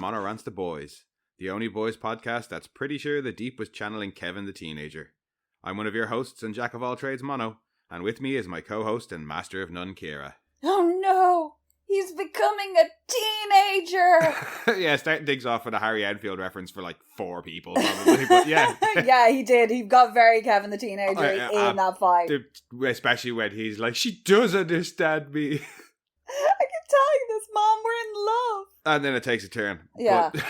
Mono Rants the Boys, the only boys podcast that's pretty sure the Deep was channeling Kevin the teenager. I'm one of your hosts and jack of all trades, Mono, and with me is my co-host and master of none, Kira. Oh no! He's becoming a teenager! Yeah, starting things off with a Harry Enfield reference for like 4 people, probably, but yeah. Yeah, he did. He got very Kevin the teenager in that fight. Especially when he's like, she does understand me. I can tell you this, Mom, we're in love. And then it takes a turn. Yeah. But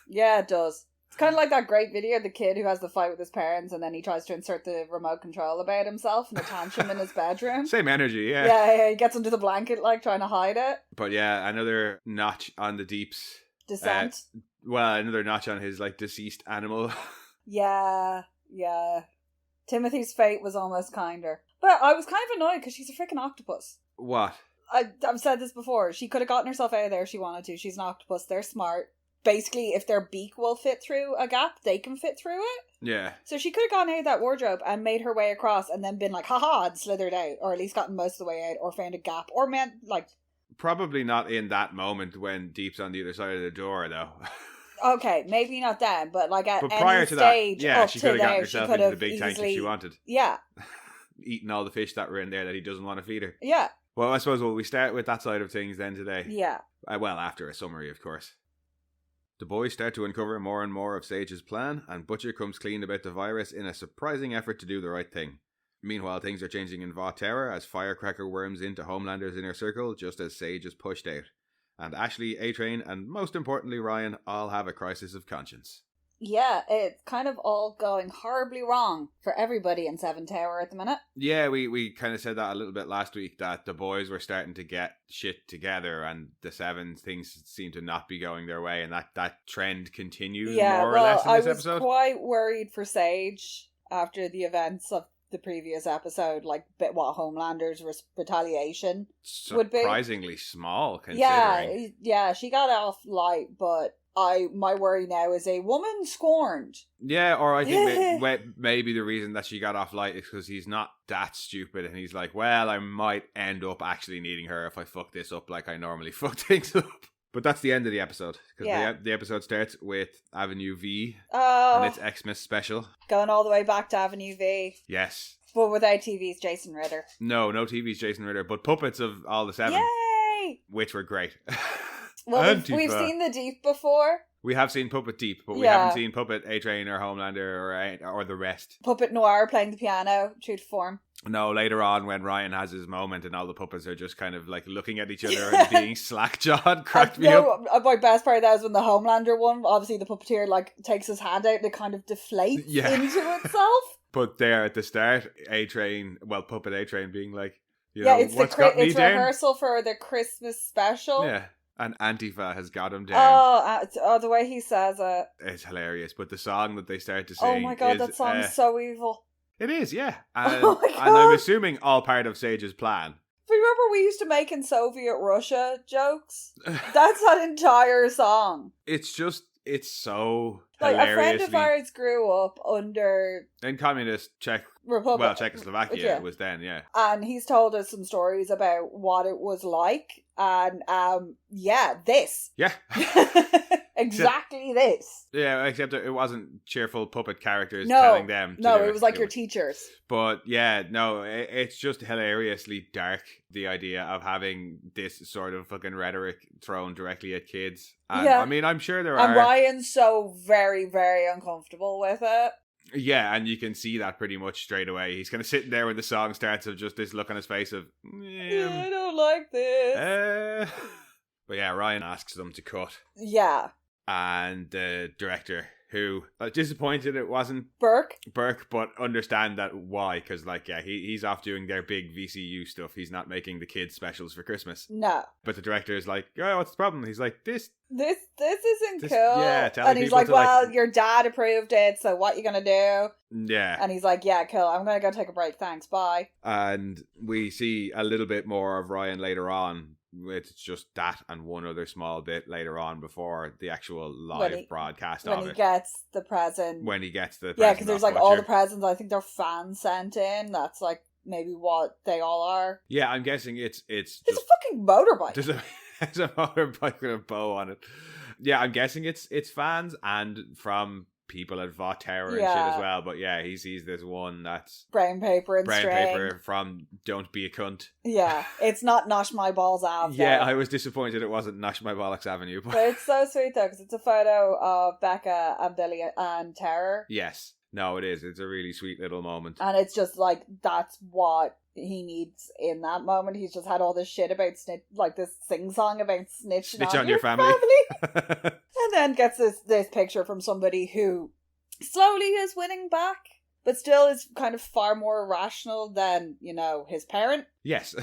Yeah, it does. It's kind of like that great video of the kid who has the fight with his parents and then he tries to insert the remote control about himself in a tantrum in his bedroom. Same energy, yeah. Yeah, he gets under the blanket, like, trying to hide it. But yeah, another notch on the Deep's Descent. Another notch on his, like, deceased animal. Yeah. Timothy's fate was almost kinder. But I was kind of annoyed because she's a freaking octopus. What? I've said this before. She could have gotten herself out of there if she wanted to. She's an octopus. They're smart. Basically, if their beak will fit through a gap, they can fit through it. Yeah. So she could have gone out of that wardrobe and made her way across and then been like, haha, and slithered out. Or at least gotten most of the way out or found a gap. Or meant, like... Probably not in that moment when Deep's on the other side of the door, though. Okay, maybe not then, but like at prior any to stage that, yeah, up she to could have gotten there, herself she could into the have big tank if she easily... wanted. Yeah. Eating all the fish that were in there that he doesn't want to feed her. Yeah. Well, I suppose we start with that side of things then today. Yeah. Well, after a summary, of course. The boys start to uncover more and more of Sage's plan, and Butcher comes clean about the virus in a surprising effort to do the right thing. Meanwhile, things are changing in Vought Tower as Firecracker worms into Homelanders' inner circle just as Sage is pushed out. And Ashley, A-Train, and most importantly Ryan all have a crisis of conscience. Yeah, it's kind of all going horribly wrong for everybody in Seven Tower at the minute. Yeah, we kind of said that a little bit last week, that the boys were starting to get shit together and the Seven things seem to not be going their way, and that trend continues more or less in this episode. I was quite worried for Sage after the events of the previous episode, like what Homelanders' retaliation would be. Surprisingly small, considering. Yeah, she got off light, but my worry now is a woman scorned. Yeah, or I think maybe the reason that she got off light is because he's not that stupid, and he's like, well, I might end up actually needing her if I fuck this up like I normally fuck things up. But that's the end of the episode, because the episode starts with Avenue V and its Xmas special. Going all the way back to Avenue V. Yes. But without TV's Jason Ritter. No TV's Jason Ritter, but puppets of all the 7. Yay! Which were great. Well, we've seen the Deep before. We have seen Puppet Deep, but we haven't seen Puppet A-Train or Homelander or the rest. Puppet Noir playing the piano, true to form. No, later on when Ryan has his moment and all the puppets are just kind of like looking at each other and being slack-jawed, cracked me up. My best part of that is when the Homelander one, obviously the puppeteer like takes his hand out and it kind of deflates into itself. But there at the start, Puppet A-Train being like, it's it's rehearsal for the Christmas special. Yeah. And Antifa has got him down. Oh, the way he says it. It's hilarious. But the song that they start to sing oh my god, that song is so evil. It is, yeah. And I'm assuming all part of Sage's plan. Remember we used to make in Soviet Russia jokes? That's that entire song. It's so like hilariously... A friend of ours grew up under... in communist Czechoslovakia it was then, yeah. And he's told us some stories about what it was like. And, this. Yeah. Exactly this. Yeah, except it wasn't cheerful puppet characters telling them to do it was like your teachers. But yeah, no, it's just hilariously dark, the idea of having this sort of fucking rhetoric thrown directly at kids. And, I mean, I'm sure there are... And Ryan's so very, very uncomfortable with it. Yeah, and you can see that pretty much straight away. He's kind of sitting there when the song starts of just this look on his face of... I don't like this. But yeah, Ryan asks them to cut. Yeah. And the director, who disappointed it wasn't Burke, but understand that why, because he's off doing their big VCU stuff. He's not making the kids specials for Christmas. No. But the director is like, oh, what's the problem? He's like, this isn't cool. Yeah, and he's like, well, your dad approved it, so what you gonna do? Yeah. And he's like, yeah, cool, I'm gonna go take a break, thanks, bye. And we see a little bit more of Ryan later on. It's just that and one other small bit later on before the actual live broadcast of it. When he gets the present. Yeah, because there's like all the presents, I think they're fans sent in. That's like maybe what they all are. Yeah, I'm guessing it's a fucking motorbike. There's a motorbike with a bow on it. Yeah, I'm guessing it's fans and from people at Vought Tower and shit as well. But yeah, he sees this one that's brown paper and string. paper from Don't Be a Cunt. Yeah, it's not Nosh My Balls Ave. Yeah, I was disappointed it wasn't Nosh My Bollocks Avenue. But it's so sweet though, because it's a photo of Becca and Billy and Terror. Yes. No, it is. It's a really sweet little moment. And it's just like, that's what he needs in that moment. He's just had all this shit about this sing-song about snitching on your family. And then gets this picture from somebody who slowly is winning back, but still is kind of far more rational than, his parent. Yes.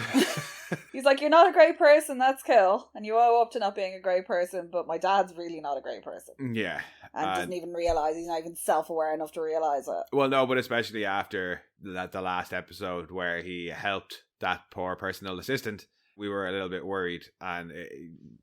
He's like, you're not a great person, that's cool. And you owe up to not being a great person, but my dad's really not a great person. Yeah. And doesn't even realise, he's not even self-aware enough to realise it. Well, no, but especially after the last episode where he helped that poor personal assistant, we were a little bit worried. And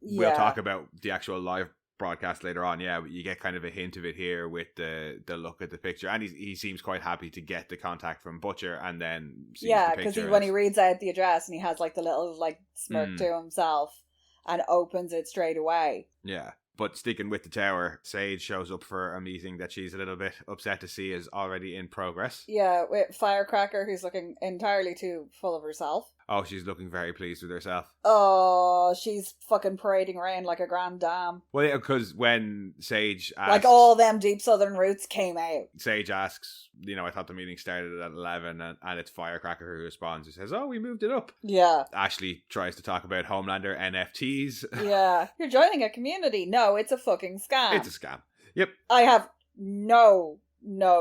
we'll talk about the actual live broadcast later on, but you get kind of a hint of it here with the look at the picture, and he seems quite happy to get the contact from Butcher, and then because when he reads out the address and he has like the little like smirk to himself and opens it straight away. But sticking with the tower, Sage shows up for a meeting that she's a little bit upset to see is already in progress. Yeah, with Firecracker, who's looking entirely too full of herself. Oh, she's looking very pleased with herself. Oh, she's fucking parading around like a grand dame. Well, yeah, because when Sage asks... Like all them deep southern roots came out. Sage asks, I thought the meeting started at 11, and it's Firecracker who responds. He says, oh, we moved it up. Yeah. Ashley tries to talk about Homelander NFTs. Yeah. You're joining a community. No, it's a fucking scam. It's a scam. Yep. I have no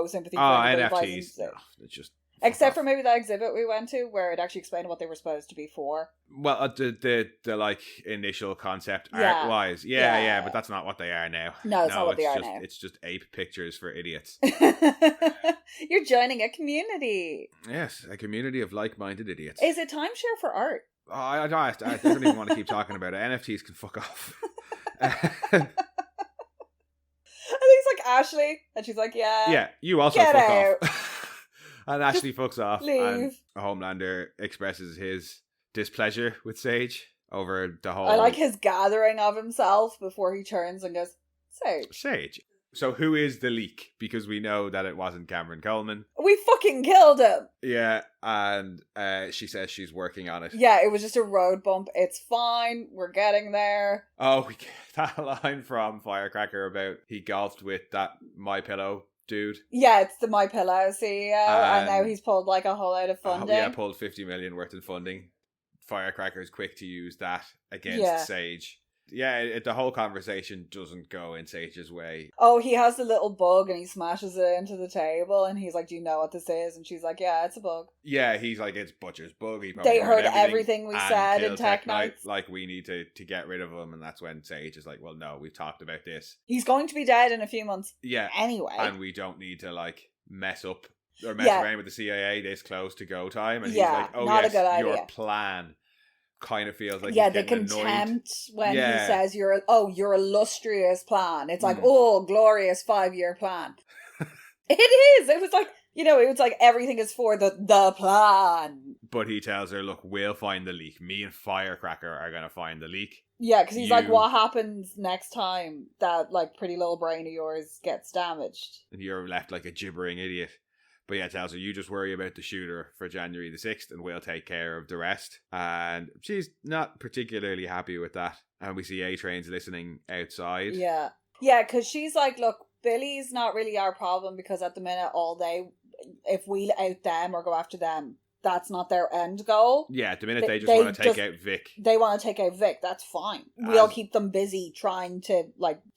sympathy for NFTs. No, it's just... Except for maybe that exhibit we went to where it actually explained what they were supposed to be for. Well, the like initial concept art wise, but that's not what they are now. No, it's not what they are now. It's just ape pictures for idiots. You're joining a community. Yes, a community of like-minded idiots. Is it timeshare for art? Oh, I don't even want to keep talking about it. NFTs can fuck off. I think it's like Ashley, and she's like, yeah, you also get fuck out. off. And Ashley fucks off, leave. And Homelander expresses his displeasure with Sage over the whole... I like his gathering of himself before he turns and goes, Sage. So who is the leak? Because we know that it wasn't Cameron Coleman. We fucking killed him! Yeah, and she says she's working on it. Yeah, it was just a road bump. It's fine. We're getting there. Oh, we get that line from Firecracker about he golfed with that MyPillow dude. Yeah, it's the MyPillow CEO, and now he's pulled like a whole lot of funding. Pulled 50 million worth in funding. Firecracker's quick to use that against Sage. Yeah, the whole conversation doesn't go in Sage's way. Oh, he has the little bug and he smashes it into the table and he's like, do you know what this is? And she's like, yeah, it's a bug. Yeah, he's like, it's Butcher's bug. They heard everything we said in Tech Nights. Like, we need to get rid of him. And that's when Sage is like, well, no, we've talked about this. He's going to be dead in a few months. Yeah. Anyway. And we don't need to, mess up or mess around with the CIA this close to go time. And he's like, oh, not a good idea. Your plan kind of feels like the contempt when he says your illustrious plan. It's like, oh, glorious 5-year plan. It is. It was like, it was like everything is for the plan. But he tells her, look, we'll find the leak. Me and Firecracker are going to find the leak. Yeah, because he's like, what happens next time that pretty little brain of yours gets damaged? And you're left like a gibbering idiot. But yeah, tells her, you just worry about the shooter for January the 6th and we'll take care of the rest. And she's not particularly happy with that. And we see A-Train's listening outside. Yeah. Yeah, because she's like, look, Billy's not really our problem because at the minute, all day, if we out them or go after them, that's not their end goal. Yeah, at the minute they just want to take out Vic. They want to take out Vic, that's fine. We'll keep them busy trying to,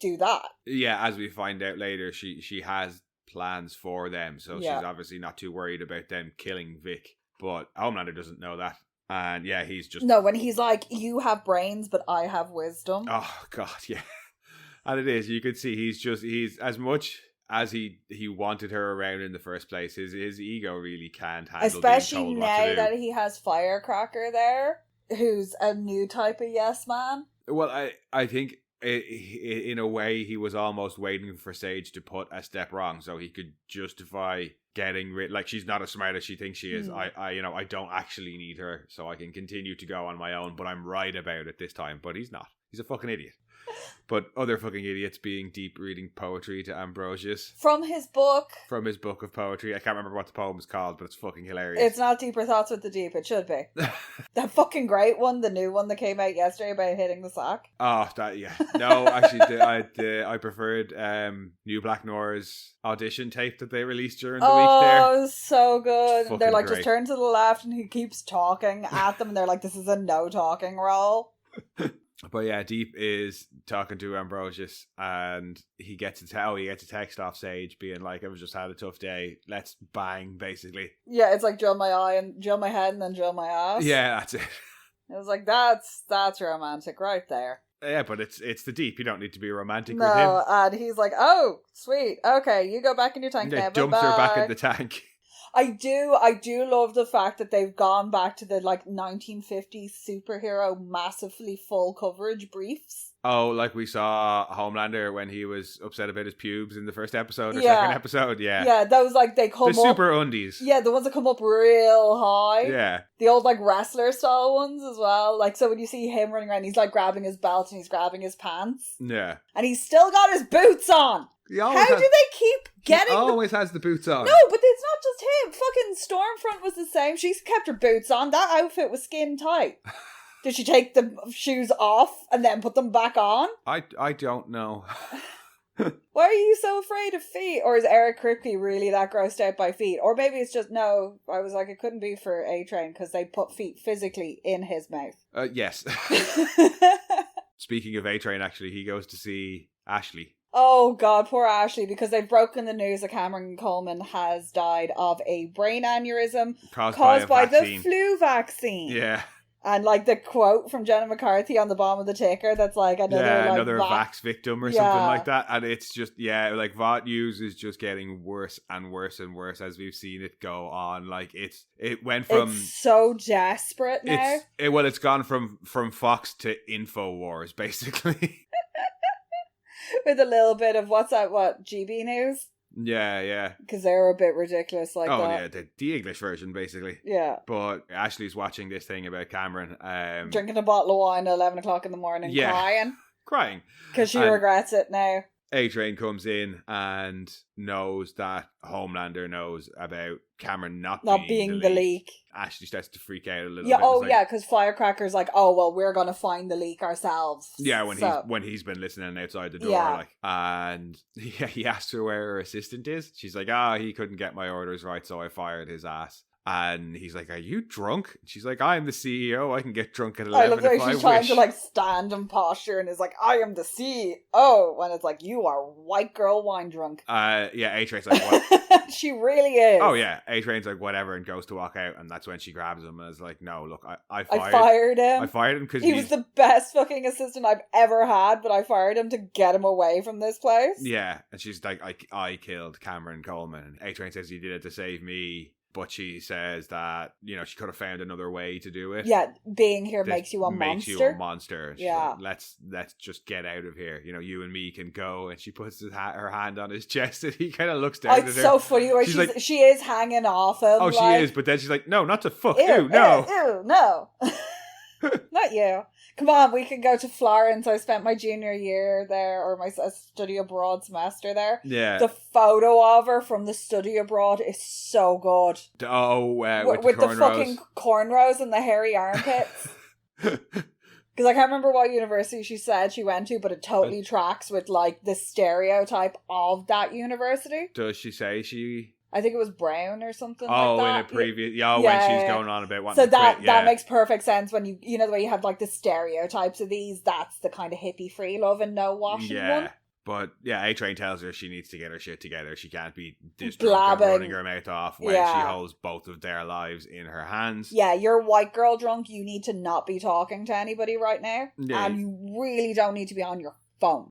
do that. Yeah, as we find out later, she has plans for them, so she's obviously not too worried about them killing Vic, but Homelander doesn't know that, and he's just... No, when he's like, you have brains, but I have wisdom. Oh, God, yeah. And it is, you could see he's as much as he wanted her around in the first place, his ego really can't handle especially being told now what to do. That he has Firecracker there, who's a new type of yes man. Well, I think in a way, he was almost waiting for Sage to put a step wrong so he could justify getting rid... she's not as smart as she thinks she is. I don't actually need her, so I can continue to go on my own, but I'm right about it this time. But he's not. He's a fucking idiot. But other fucking idiots being deep reading poetry to Ambrosius. From his book. From his book of poetry. I can't remember what the poem is called, but it's fucking hilarious. It's not Deeper Thoughts with the Deep. It should be. That fucking great one, the new one that came out yesterday about hitting the sack. Oh, that, yeah. No, actually, I preferred New Black Noir's audition tape that they released during the week there. Oh, so good. They're like, great. just turn to the left, and he keeps talking at them, and they're like, this is a no talking role. But yeah, Deep is talking to Ambrosius, and he gets a text off Sage being like, I've just had a tough day, let's bang, basically. Yeah, it's like drill my eye and drill my head and then drill my ass. Yeah, that's it. It was like, that's romantic right there. Yeah, but it's the Deep. You don't need to be romantic with him. No, and he's like, oh, sweet, okay, you go back in your tank now, dumps her back in the tank. I do love the fact that they've gone back to the, like, 1950s superhero massively full coverage briefs. Oh, like we saw Homelander when he was upset about his pubes in the first episode or second episode, yeah. Yeah, those, like, they come up... The super undies. Yeah, the ones that come up real high. Yeah. The old, like, wrestler style ones as well. Like, so when you see him running around, he's, like, grabbing his belt and he's grabbing his pants. Yeah. And he's still got his boots on! How do they keep getting... He always has the boots on. No, but it's not just him. Fucking Stormfront was the same. She's kept her boots on. That outfit was skin tight. Did she take the shoes off and then put them back on? I don't know. Why are you so afraid of feet? Or is Eric Kripke really that grossed out by feet? Or maybe it's just, no, I was like, it couldn't be for A-Train because they put feet physically in his mouth. Yes. Speaking of A-Train, actually, he goes to see Ashley. Oh god, poor Ashley, because they've broken the news that Cameron Coleman has died of a brain aneurysm caused by the flu vaccine. Yeah. And like the quote from Jenna McCarthy on the bottom of the ticker that's like another vax victim or something like that. And it's just, like VOT news is just getting worse and worse and worse as we've seen it go on. Like it went from... It's so desperate now. It's gone from Fox to InfoWars, basically. With a little bit of GB News? Yeah. Because they're a bit ridiculous like that. Oh, yeah, the English version, basically. Yeah. But Ashley's watching this thing about Cameron. Drinking a bottle of wine at 11 o'clock in the morning, crying. Because she regrets it now. A-Train comes in and knows that Homelander knows about Cameron not being the leak. Ashley starts to freak out a little bit. Because Firecracker's like, oh, well, we're going to find the leak ourselves. Yeah, when he's been listening outside the door. And he asks her where her assistant is. She's like, he couldn't get my orders right, so I fired his ass. And he's like, are you drunk? She's like, I'm the CEO. I can get drunk at 11 if I wish. I love she's trying to like stand and posture and is like, I am the CEO. When it's like, you are white girl wine drunk. A-Train's like, what? She really is. Oh yeah, A-Train's like, whatever, and goes to walk out. And that's when she grabs him and is like, no, look, I fired him. I fired him because he was the best fucking assistant I've ever had, but I fired him to get him away from this place. Yeah, and she's like, I killed Cameron Coleman. And A-Train says he did it to save me. But she says that, she could have found another way to do it. Yeah, being here makes you a monster. She's yeah. Like, let's just get out of here. You and me can go. And she puts her hand on his chest and he kind of looks down at her. It's so funny where she is hanging off him. Oh, she is. But then she's like, no, not to fuck. Ew, no. Ew, no. Not you. Come on, we can go to Florence. I spent my junior year there, or my study abroad semester there. Yeah. The photo of her from the study abroad is so good. With the fucking cornrows and the hairy armpits. Because I can't remember what university she said she went to, but it totally tracks with like the stereotype of that university. Does she say she... I think it was Brown or something like that. In a previous... when she's going on about wanting so to quit, that makes perfect sense when you know the way you have like the stereotypes of these, that's the kind of hippie free love and no washing one. But A-Train tells her she needs to get her shit together. She can't be this drunk and running her mouth off when she holds both of their lives in her hands. Yeah, you're white girl drunk. You need to not be talking to anybody right now. Yeah. And you really don't need to be on your phone.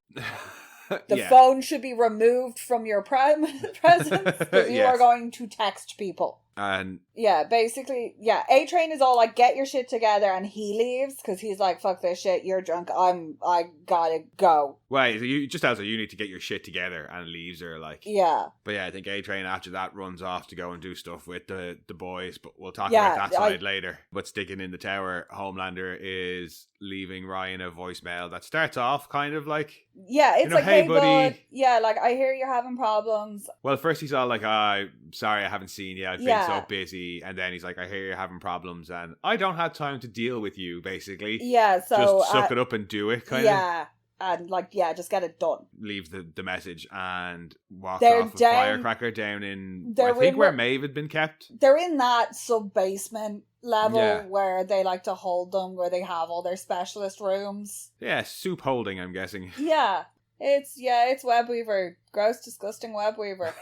The phone should be removed from your presence because you are going to text people. And yeah, basically, yeah, A-Train is all like, get your shit together, and he leaves because he's like, fuck this shit, you're drunk, I gotta go. Well, you just tells her you need to get your shit together and leaves her, like. Yeah. But yeah, I think A-Train after that runs off to go and do stuff with the boys, but we'll talk about that side later. But sticking in the tower, Homelander is leaving Ryan a voicemail that starts off kind of like, yeah, it's like, hey buddy, bud, yeah, like, I hear you're having problems. Well, first he's all like, sorry I haven't seen you, I've been so busy, and then he's like, I hear you're having problems and I don't have time to deal with you, basically. Yeah, so just suck it up and do it, kind of. Yeah, and like, yeah, just get it done. Leave the message and walk off a firecracker down in, I think, where Maeve had been kept. They're in that sub-basement level where they like to hold them, where they have all their specialist rooms. Yeah, soup holding, I'm guessing. Yeah, it's Webweaver. Gross, disgusting Webweaver.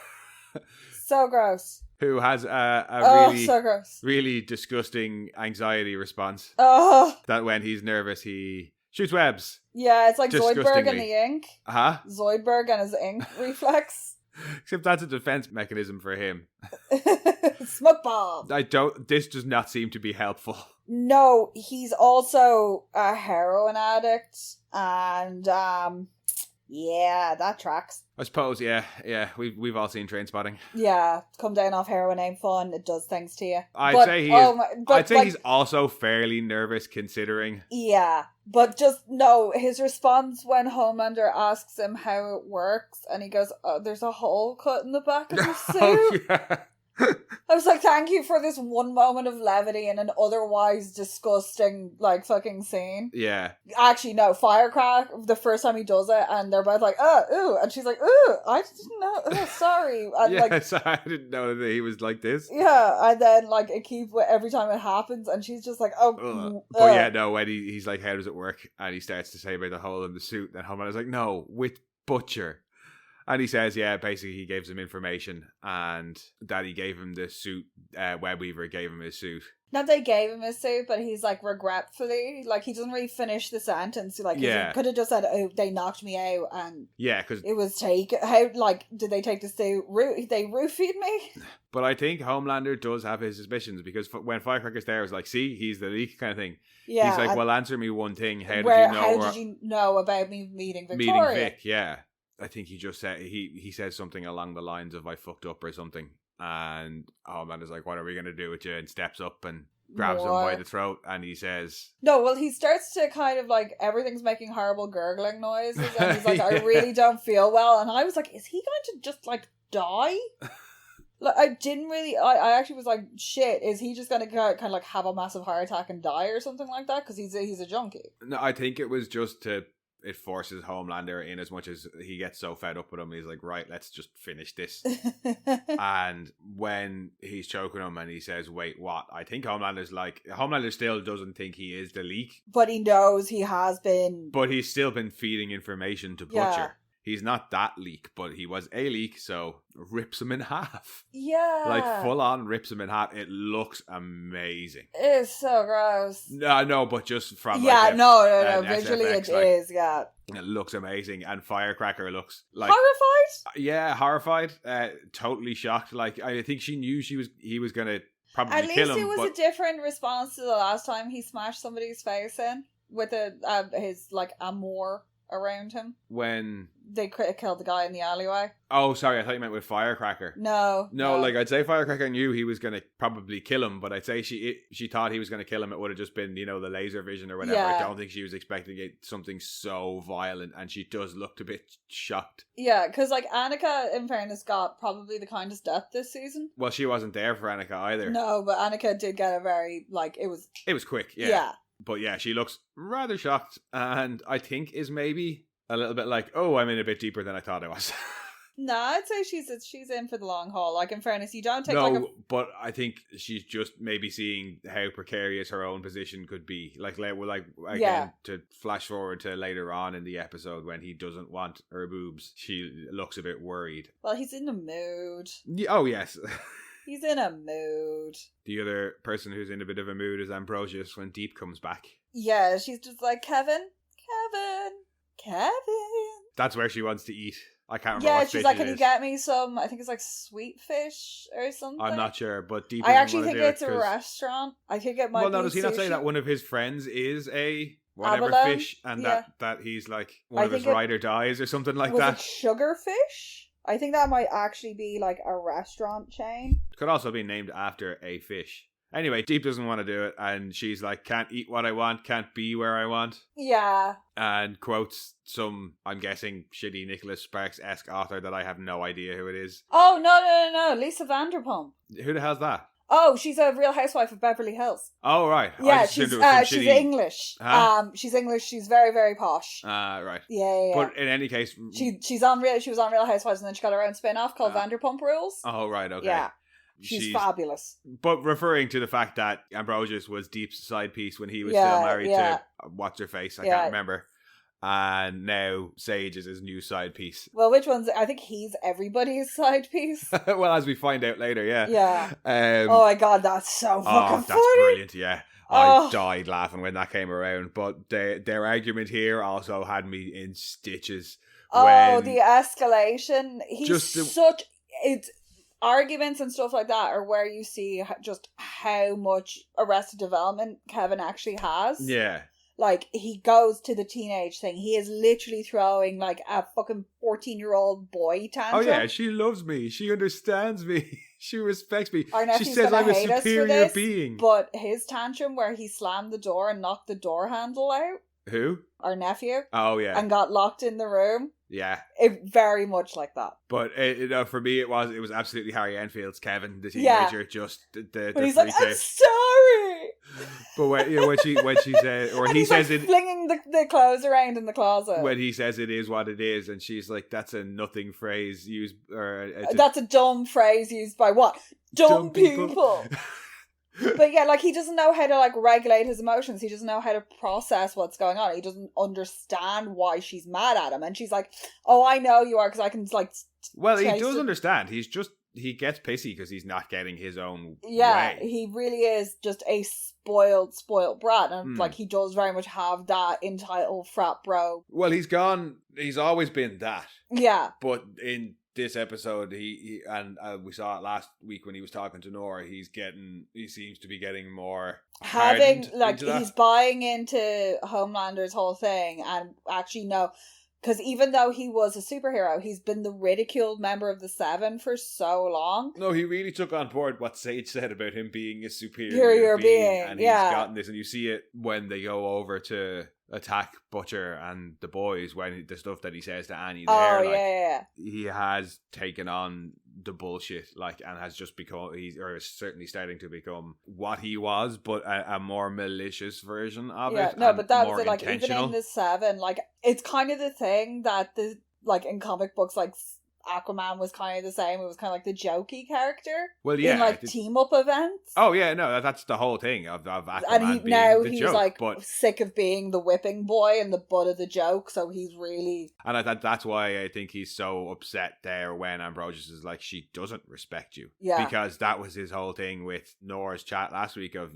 So gross. Who has a so gross. Really disgusting anxiety response. Oh. That when he's nervous, he shoots webs. Yeah, it's like Zoidberg and the ink. Uh-huh. Zoidberg and his ink reflex. Except that's a defense mechanism for him. Smoke bomb. This does not seem to be helpful. No, he's also a heroin addict, and yeah, that tracks. I suppose, yeah, we've all seen Trainspotting. Yeah, come down off heroin ain't fun. It does things to you. I'd say he's also fairly nervous considering. Yeah, but just no. His response when Homelander asks him how it works, and he goes, "Oh, there's a hole cut in the back of the suit." Oh, yeah. I was like, thank you for this one moment of levity in an otherwise disgusting, like, fucking scene. Yeah. Actually, no, Firecrack, the first time he does it, and they're both like, oh, ooh, and she's like, ooh, I didn't know, oh, sorry. And yeah, like, sorry, I didn't know that he was like this. Yeah, and then, like, it keeps, every time it happens, and she's just like, oh. But yeah, no, when he's like, how does it work? And he starts to say about the hole in the suit, and Homelander's like, no, with Butcher. And he says, yeah, basically he gave some information and that he gave him the suit, Webweaver gave him his suit. Not they gave him his suit, but he's like, regretfully, like, he doesn't really finish the sentence. Like, he could have just said, oh, they knocked me out, and because it was taken. How, like, did they take the suit? They roofied me? But I think Homelander does have his suspicions, because when Firecracker's there, it's like, see, he's the leak kind of thing. Yeah. He's like, well, answer me one thing. How did you know about me meeting Victoria? Meeting Vic, yeah. I think he just said he says something along the lines of I fucked up or something, and Homelander's like, what are we gonna do with you? And steps up and grabs him by the throat, and he says, no, well, he starts to kind of like, everything's making horrible gurgling noises, and he's like, I really don't feel well. And I was like, is he going to just like die? Like, I didn't really, I actually was like, shit, is he just going to kind of like have a massive heart attack and die or something like that? Because he's a junkie. No, I think it was just it forces Homelander in as much as he gets so fed up with him. He's like, right, let's just finish this. And when he's choking him and he says, wait, what? I think Homelander still doesn't think he is the leak. But he knows he has been. But he's still been feeding information to Butcher. Yeah. He's not that leak, but he was a leak, so rips him in half. Yeah. Like, full on rips him in half. It looks amazing. It's so gross. No, but just from no. Visually it is, yeah. It looks amazing, and Firecracker looks like... Horrified? Yeah, horrified. Totally shocked. Like, I think she knew he was going to probably kill him. At least it was a different response to the last time he smashed somebody's face in with his, like, amour around him. When they killed the guy in the alleyway. Oh, sorry, I thought you meant with Firecracker. No. Like, I'd say Firecracker knew he was going to probably kill him, but I'd say she thought he was going to kill him. It would have just been, the laser vision or whatever. Yeah. I don't think she was expecting something so violent, and she does look a bit shocked. Yeah, because, like, Annika, in fairness, got probably the kindest death this season. Well, she wasn't there for Annika either. No, but Annika did get a very, like, it was quick, yeah. But yeah, she looks rather shocked, and I think is maybe a little bit like, oh, I'm in a bit deeper than I thought I was. No, I'd say she's in for the long haul. Like, in fairness, you don't take but I think she's just maybe seeing how precarious her own position could be. To flash forward to later on in the episode when he doesn't want her boobs, she looks a bit worried. Well, he's in a mood. Oh, yes. He's in a mood. The other person who's in a bit of a mood is Ambrosius when Deep comes back. Yeah, she's just like, Kevin. That's where she wants to eat. I can't remember Yeah, what she's fish like, it can you is. get me some, I think it's like sweet fish or something? I'm not sure, but Deep I doesn't actually want to think do it's it a 'cause- restaurant. I think it might be Well, no, does he not say sushi. that one of his friends is a whatever Abalone? fish, and Yeah. that he's like one I of his think it- ride or dies or something like Was that? it Sugarfish? I think that might actually be like a restaurant chain. Could also be named after a fish. Anyway, Deep doesn't want to do it, and she's like, can't eat what I want, can't be where I want. Yeah. And quotes some, I'm guessing, shitty Nicholas Sparks-esque author that I have no idea who it is. Oh, no. Lisa Vanderpump. Who the hell's that? Oh, she's a Real Housewife of Beverly Hills. Oh, right. Yeah, she's English. Huh? She's English. She's very, very posh. Right. Yeah. But in any case... She was on Real Housewives, and then she got her own spin-off called Vanderpump Rules. Oh, right, okay. Yeah. She's fabulous. But referring to the fact that Ambrosius was Deep's side piece when he was still married to what's-her-face, I can't remember. And now Sage is his new side piece. Well, which one's... I think he's everybody's side piece. Well, as we find out later, yeah. Yeah. Oh my god, that's so fucking that's funny. Brilliant, yeah. I died laughing when that came around. But their argument here also had me in stitches. Oh, the escalation. It's arguments and stuff like that are where you see just how much Arrested Development Kevin actually has. Yeah. Like, he goes to the teenage thing. He is literally throwing, like, a fucking 14-year-old boy tantrum. Oh, yeah, she loves me. She understands me. She respects me. She She says I'm a superior being. But his tantrum where he slammed the door and knocked the door handle out. Who? Our nephew. Oh, yeah. And got locked in the room. Yeah. It very much like that. But for me, it was absolutely Harry Enfield's Kevin, the teenager, just the But he's like, I'm sorry. But when she said, or he says like flinging the clothes around in the closet. When he says it is what it is, and she's like, that's a nothing phrase used, or that's a dumb phrase used by what? Dumb people. But yeah, like, he doesn't know how to, like, regulate his emotions. He doesn't know how to process what's going on. He doesn't understand why she's mad at him. And she's like, oh, I know you are, because I can, like... Well, he does understand. He gets pissy because he's not getting his own way. He really is just a spoiled brat. And, like, he does very much have that entitled frat bro. Well, he's always been that. Yeah. But in this episode, he we saw it last week when he was talking to Nora, he seems to be getting more he's buying into Homelanders' whole thing, and actually no, because even though he was a superhero, he's been the ridiculed member of the Seven for so long. No, he really took on board what Sage said about him being a superior being, and he's gotten this, and you see it when they go over to attack Butcher and the boys, when the stuff that he says to Annie there, he has taken on the bullshit, like, and has just become, is certainly starting to become what he was, but a more malicious version of it. No, but that was it, like, even in the Seven, like, it's kind of the thing that in comic books, like, Aquaman was kind of the same. It was kind of like the jokey character. Well, yeah, in like team up events. Oh yeah, no, that's the whole thing of Aquaman. And he's joke, like but sick of being the whipping boy and the butt of the joke. So he's really, and that's why I think he's so upset there when Ambrosius is like, she doesn't respect you. Yeah, because that was his whole thing with Nora's chat last week of,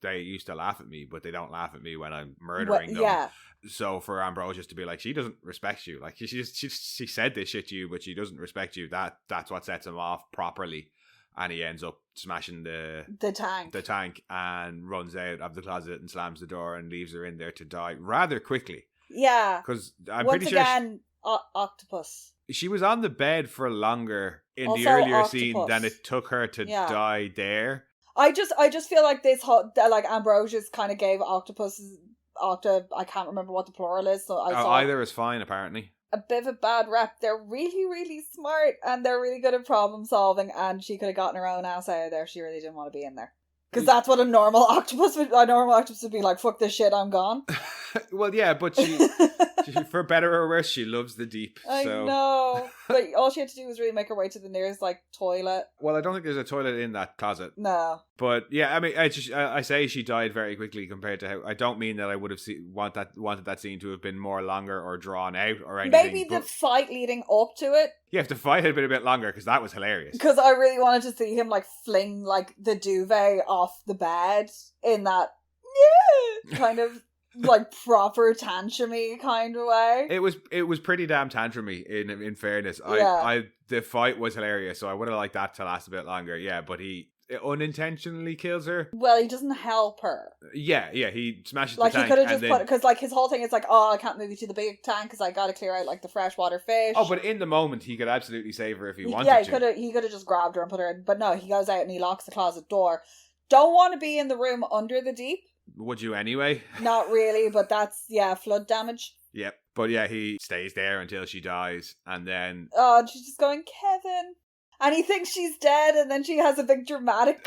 they used to laugh at me, but they don't laugh at me when I'm murdering them. Yeah. So for Ambrosius to be like, she doesn't respect you, like she said this shit to you, but she doesn't respect you, that's what sets him off properly, and he ends up smashing the tank and runs out of the closet and slams the door and leaves her in there to die rather quickly. Yeah, because I'm once pretty again, sure octopus. She was on the bed for longer in the earlier scene than it took her to die there. I just feel like this whole, like, Ambrosius kind of gave I can't remember what the plural is, so either is fine, apparently. A bit of a bad rep. They're really, really smart, and they're really good at problem solving, and she could have gotten her own ass out of there. She really didn't want to be in there. Because that's what a normal octopus would be like, fuck this shit, I'm gone. Well, yeah, but she, for better or worse, she loves the deep. I know. But all she had to do was really make her way to the nearest, like, toilet. Well, I don't think there's a toilet in that closet. No. But, yeah, I mean, I say she died very quickly compared to how... I don't mean that I would have wanted that scene to have been more longer or drawn out or anything. Maybe the fight leading up to it. Yeah, if the fight had been a bit longer, because that was hilarious. Because I really wanted to see him, like, fling, like, the duvet off the bed in that kind of like proper tantrumy kind of way. It was pretty damn tantrumy in fairness. The fight was hilarious, so I would have liked that to last a bit longer. Yeah, but he unintentionally kills her. Well, he doesn't help her. Yeah, he smashes like the tank. Like, he could have just put... Because, like, his whole thing is like, oh, I can't move you to the big tank because I gotta clear out, like, the freshwater fish. Oh, but in the moment, he could absolutely save her if he wanted to. Yeah, he could have just grabbed her and put her in. But no, he goes out and he locks the closet door. Don't want to be in the room under the deep. Would you anyway? Not really, but that's, flood damage. Yep. But yeah, he stays there until she dies, and then... Oh, and she's just going, Kevin... And he thinks she's dead, and then she has a big dramatic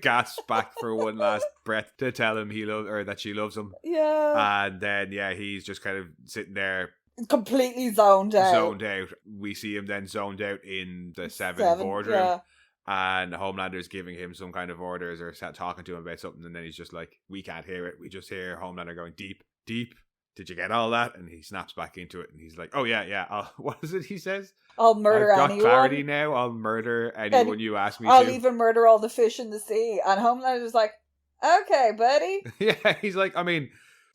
gasp back for one last breath to tell him that she loves him. Yeah. And then, he's just kind of sitting there. Completely zoned out. We see him then zoned out in the seven boardroom. Yeah. And Homelander's giving him some kind of orders or talking to him about something, and then he's just like, we can't hear it. We just hear Homelander going, deep, deep. Did you get all that? And he snaps back into it, and he's like, oh, yeah. What is it he says? I'll murder anyone. I've got clarity now. I'll murder anyone you ask me to. I'll even murder all the fish in the sea. And Homelander's like, okay, buddy. Yeah, he's like, I mean...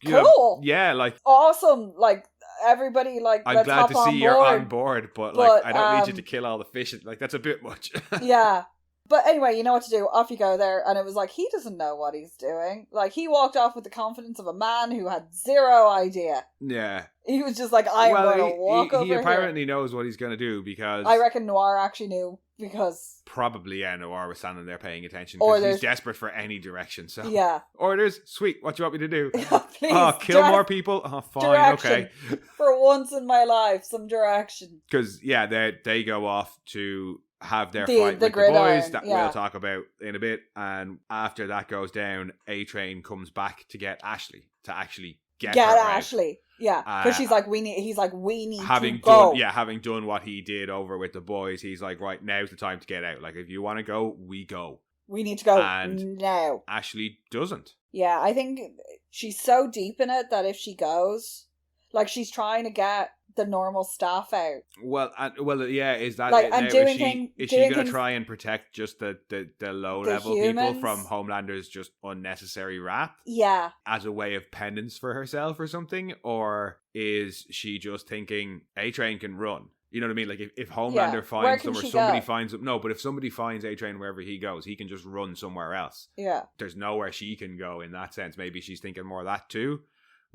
Cool. Like... Awesome. Like, everybody, like, I'm glad to see you're on board, but like, I don't need you to kill all the fish. Like, that's a bit much. Yeah. But anyway, you know what to do. Off you go there. And it was like, he doesn't know what he's doing. Like, he walked off with the confidence of a man who had zero idea. Yeah. He was just like, I'm going to walk over he apparently knows what he's going to do because... I reckon Noir actually knew because... Probably, yeah, Noir was standing there paying attention because he's desperate for any direction. So yeah. Orders? Sweet. What do you want me to do? Please, kill more people? Oh, fine, direction. Okay. For once in my life, some direction. Because, they go off to... have their fight with the boys that we'll talk about in a bit, and after that goes down, A-Train comes back to get Ashley to actually get Ashley. Yeah, because he's like, we need to go. Having done what he did over with the boys, he's like, right, now's the time to get out. Like, if you want to go, we go. We need to go and now. Ashley doesn't. Yeah, I think she's so deep in it that if she goes, like, she's trying to get the normal staff out. Is that like, it and now? Is she going to try and protect just the low level people from Homelander's just unnecessary wrath? Yeah. As a way of penance for herself or something? Or is she just thinking A-Train can run? You know what I mean? Like, if Homelander finds them or somebody finds them... No, but if somebody finds A-Train wherever he goes, he can just run somewhere else. Yeah. There's nowhere she can go in that sense. Maybe she's thinking more of that too.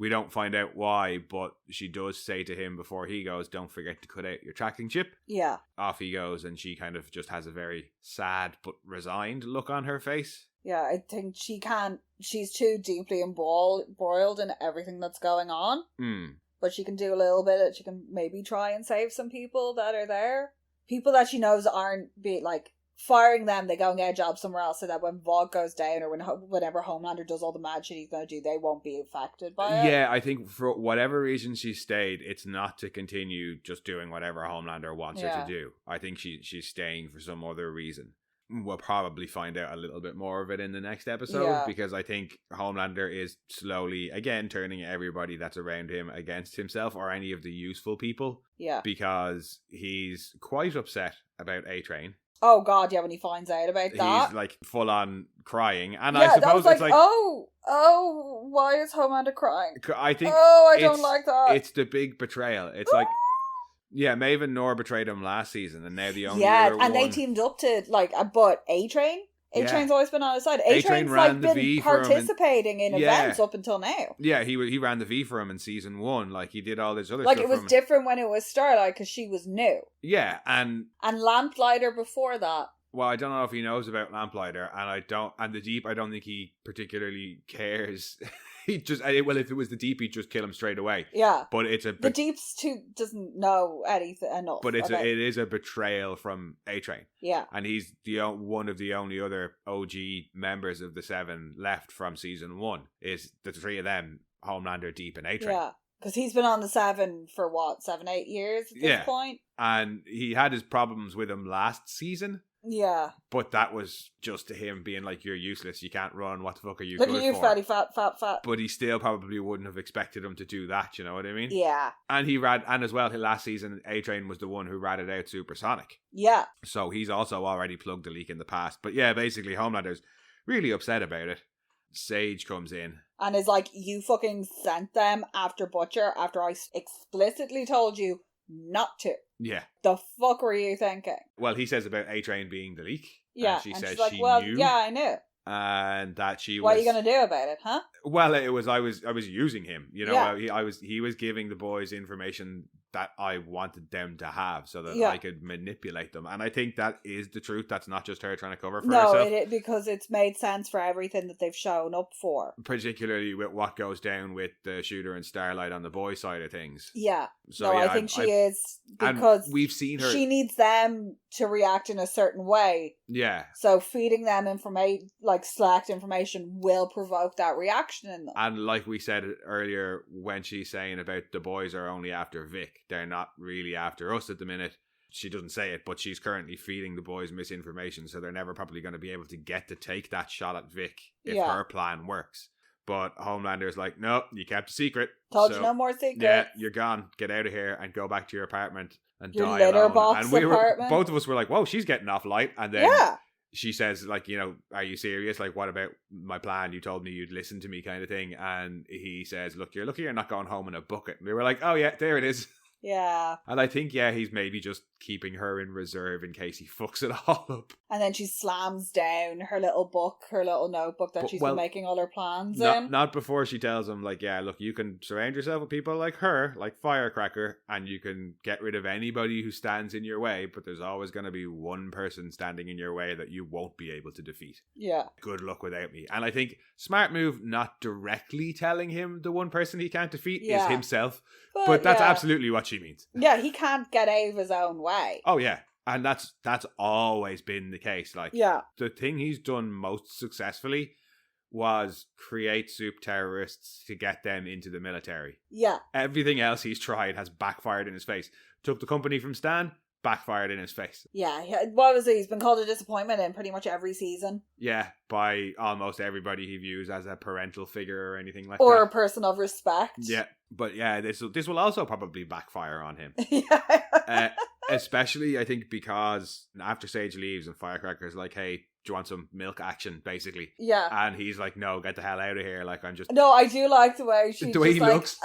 We don't find out why, but she does say to him before he goes, don't forget to cut out your tracking chip. Yeah. Off he goes, and she kind of just has a very sad but resigned look on her face. Yeah, I think she's too deeply embroiled in everything that's going on. But she can do a little bit. She can maybe try and save some people that are there. People that she knows aren't firing them, they go and get a job somewhere else so that when Vogue goes down or whenever Homelander does all the mad shit he's going to do, they won't be affected by it. Yeah, I think for whatever reason she stayed, it's not to continue just doing whatever Homelander wants her to do. I think she's staying for some other reason. We'll probably find out a little bit more of it in the next episode because I think Homelander is slowly, again, turning everybody that's around him against himself or any of the useful people. Yeah. Because he's quite upset about A-Train. Oh God, yeah, when he finds out about that. He's like full on crying. And I suppose it's like, oh, why is Homelander crying? I think I don't like that. It's the big betrayal. It's like, yeah, Maeve and Nor betrayed him last season and now the only other one. They teamed up to but A-Train? A-Train's always been on his side. A-Train's like been participating in events up until now. Yeah, he ran the V for him in season 1. Like, he did all this other like, stuff. Like, it was different when it was Starlight because she was new. Yeah, and Lamplighter before that. Well, I don't know if he knows about Lamplighter, and the Deep, I don't think he particularly cares. He just, if it was the Deep, he'd just kill him straight away. Yeah. But the Deep's too doesn't know anything enough. But it is a betrayal from A-Train. Yeah. And he's one of the only other OG members of the 7 left from season 1. Is the 3 of them, Homelander, Deep, and A-Train. Yeah. Because he's been on the 7 for 7-8 years at this point. And he had his problems with him last season. Yeah. But that was just to him being like, you're useless, you can't run, what the fuck are you Look good at you, for? fatty, fat. But he still probably wouldn't have expected him to do that, you know what I mean? Yeah. And and as well, last season, A-Train was the one who ratted out Supersonic. Yeah. So he's also already plugged the leak in the past. But yeah, basically, Homelander's really upset about it. Sage comes in. And is like, you fucking sent them after Butcher after I explicitly told you not to. Yeah. The fuck were you thinking? Well, he says about A-Train being the leak. Yeah. And she says she's like, she well, knew. yeah, I knew. And that she what was... are you going to do about it, huh? Well, I was using him. You know, Yeah. he was giving the boys information that I wanted them to have so that I could manipulate them. And I think that is the truth. That's not just her trying to cover for herself. No, because it's made sense for everything that they've shown up for. Particularly with what goes down with the Shooter and Starlight on the boy side of things. Yeah. So, I think she is, because we've seen her. She needs them to react in a certain way. Yeah. So feeding them select information will provoke that reaction in them. And like we said earlier, when she's saying about the boys are only after Vic, they're not really after us at the minute. She doesn't say it, but she's currently feeding the boys misinformation, so they're never probably going to be able to get to take that shot at Vic if her plan works. But Homelander's like, no, you kept a secret. Told you no more secrets. Yeah, you're gone. Get out of here and go back to your apartment and your die litter alone. box And apartment. Both of us were like, whoa, she's getting off light. And then she says, like, you know, are you serious? Like, what about my plan? You told me you'd listen to me, kind of thing. And he says, look, you're lucky you're not going home in a bucket. And we were like, oh yeah, there it is. Yeah. And I think, he's maybe just keeping her in reserve in case he fucks it all up. And then she slams down her little notebook that she's been making all her plans in. Not before she tells him, like, yeah, look, you can surround yourself with people like her, like Firecracker, and you can get rid of anybody who stands in your way, but there's always going to be one person standing in your way that you won't be able to defeat. Yeah. Good luck without me. And I think smart move, not directly telling him the one person he can't defeat is himself. But that's absolutely what she means. Yeah, he can't get out of his own way. Oh, yeah. And that's always been the case. Like, the thing he's done most successfully was create soup terrorists to get them into the military. Yeah. Everything else he's tried has backfired in his face. Took the company from Stan, backfired in his face. Yeah. What was it? He's been called a disappointment in pretty much every season. Yeah, by almost everybody he views as a parental figure or anything like that. Or a person of respect. Yeah. But yeah, this will also probably backfire on him. Yeah. Especially, I think, because after Sage leaves and Firecracker's like, hey, do you want some milk action, basically? Yeah. And he's like, no, get the hell out of here. Like, I'm just... No, I do like the way he looks.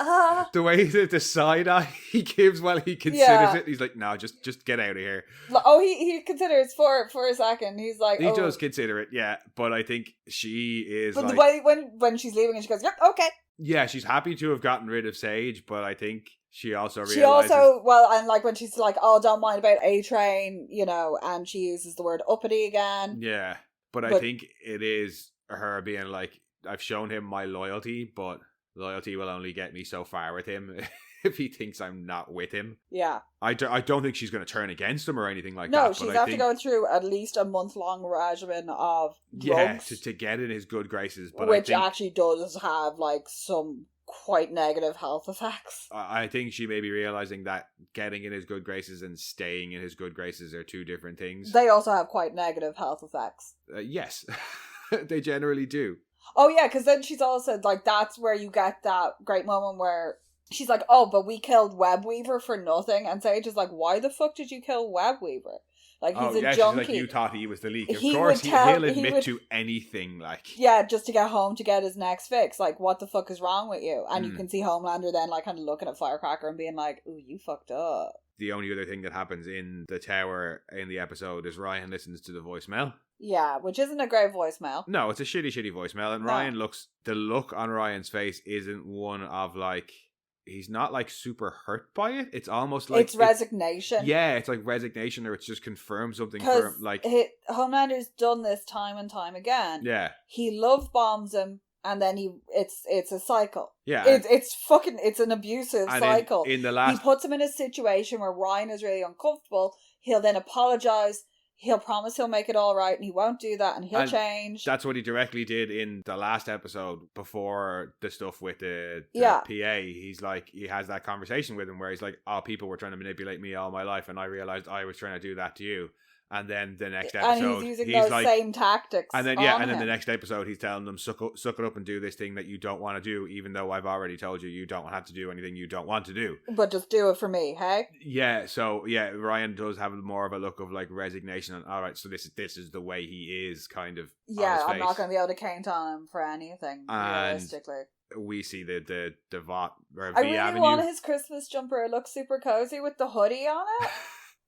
The way the side eye he gives while he considers it. He's like, no, just get out of here. Oh, he considers for a second. He's like, he does consider it, yeah. But I think she is But the way when she's leaving and she goes, yep, okay. Yeah, she's happy to have gotten rid of Sage, but I think she also realizes... and like when she's like, oh, don't mind about A-Train, you know, and she uses the word uppity again. Yeah, but I think it is her being like, I've shown him my loyalty, but loyalty will only get me so far with him if he thinks I'm not with him. Yeah. I don't think she's going to turn against him or anything like that. No, she's after going through at least a month-long regimen of drugs. Yeah, to get in his good graces. But which actually does have, like, some quite negative health effects. I think she may be realising that getting in his good graces and staying in his good graces are two different things. They also have quite negative health effects. Yes, they generally do. Oh, yeah, because then she's also, like, that's where you get that great moment where she's like, oh, but we killed Webweaver for nothing. And Sage is like, why the fuck did you kill Webweaver? Like, he's a junkie. She's like, you thought he was the leak. Of course, he'll admit to anything, like... Yeah, just to get home to get his next fix. Like, what the fuck is wrong with you? And you can see Homelander then, like, kind of looking at Firecracker and being like, ooh, you fucked up. The only other thing that happens in the tower in the episode is Ryan listens to the voicemail. Yeah, which isn't a great voicemail. No, it's a shitty voicemail. And Ryan the look on Ryan's face isn't one of, like... He's not, like, super hurt by it. It's almost like... It's resignation. It's like resignation, or it's just confirmed something for him. Like, Homelander's done this time and time again. Yeah. He love bombs him, and then it's a cycle. Yeah. It's an abusive cycle. In the last... He puts him in a situation where Ryan is really uncomfortable. He'll then apologize. He'll promise he'll make it all right, and he won't do that, and he'll change. That's what he directly did in the last episode before the stuff with the PA. He's like, he has that conversation with him where he's like, oh, people were trying to manipulate me all my life, and I realized I was trying to do that to you. And then the next episode, and he's using those same tactics. And then the next episode, he's telling them, suck it up and do this thing that you don't want to do, even though I've already told you you don't have to do anything you don't want to do. But just do it for me, hey? Yeah. So Ryan does have more of a look of like resignation, and all right, so this is the way he is, kind of. Yeah, I'm not going to be able to count on him for anything, realistically. We see the Vought or I really want his Christmas jumper. It looks super cozy with the hoodie on it.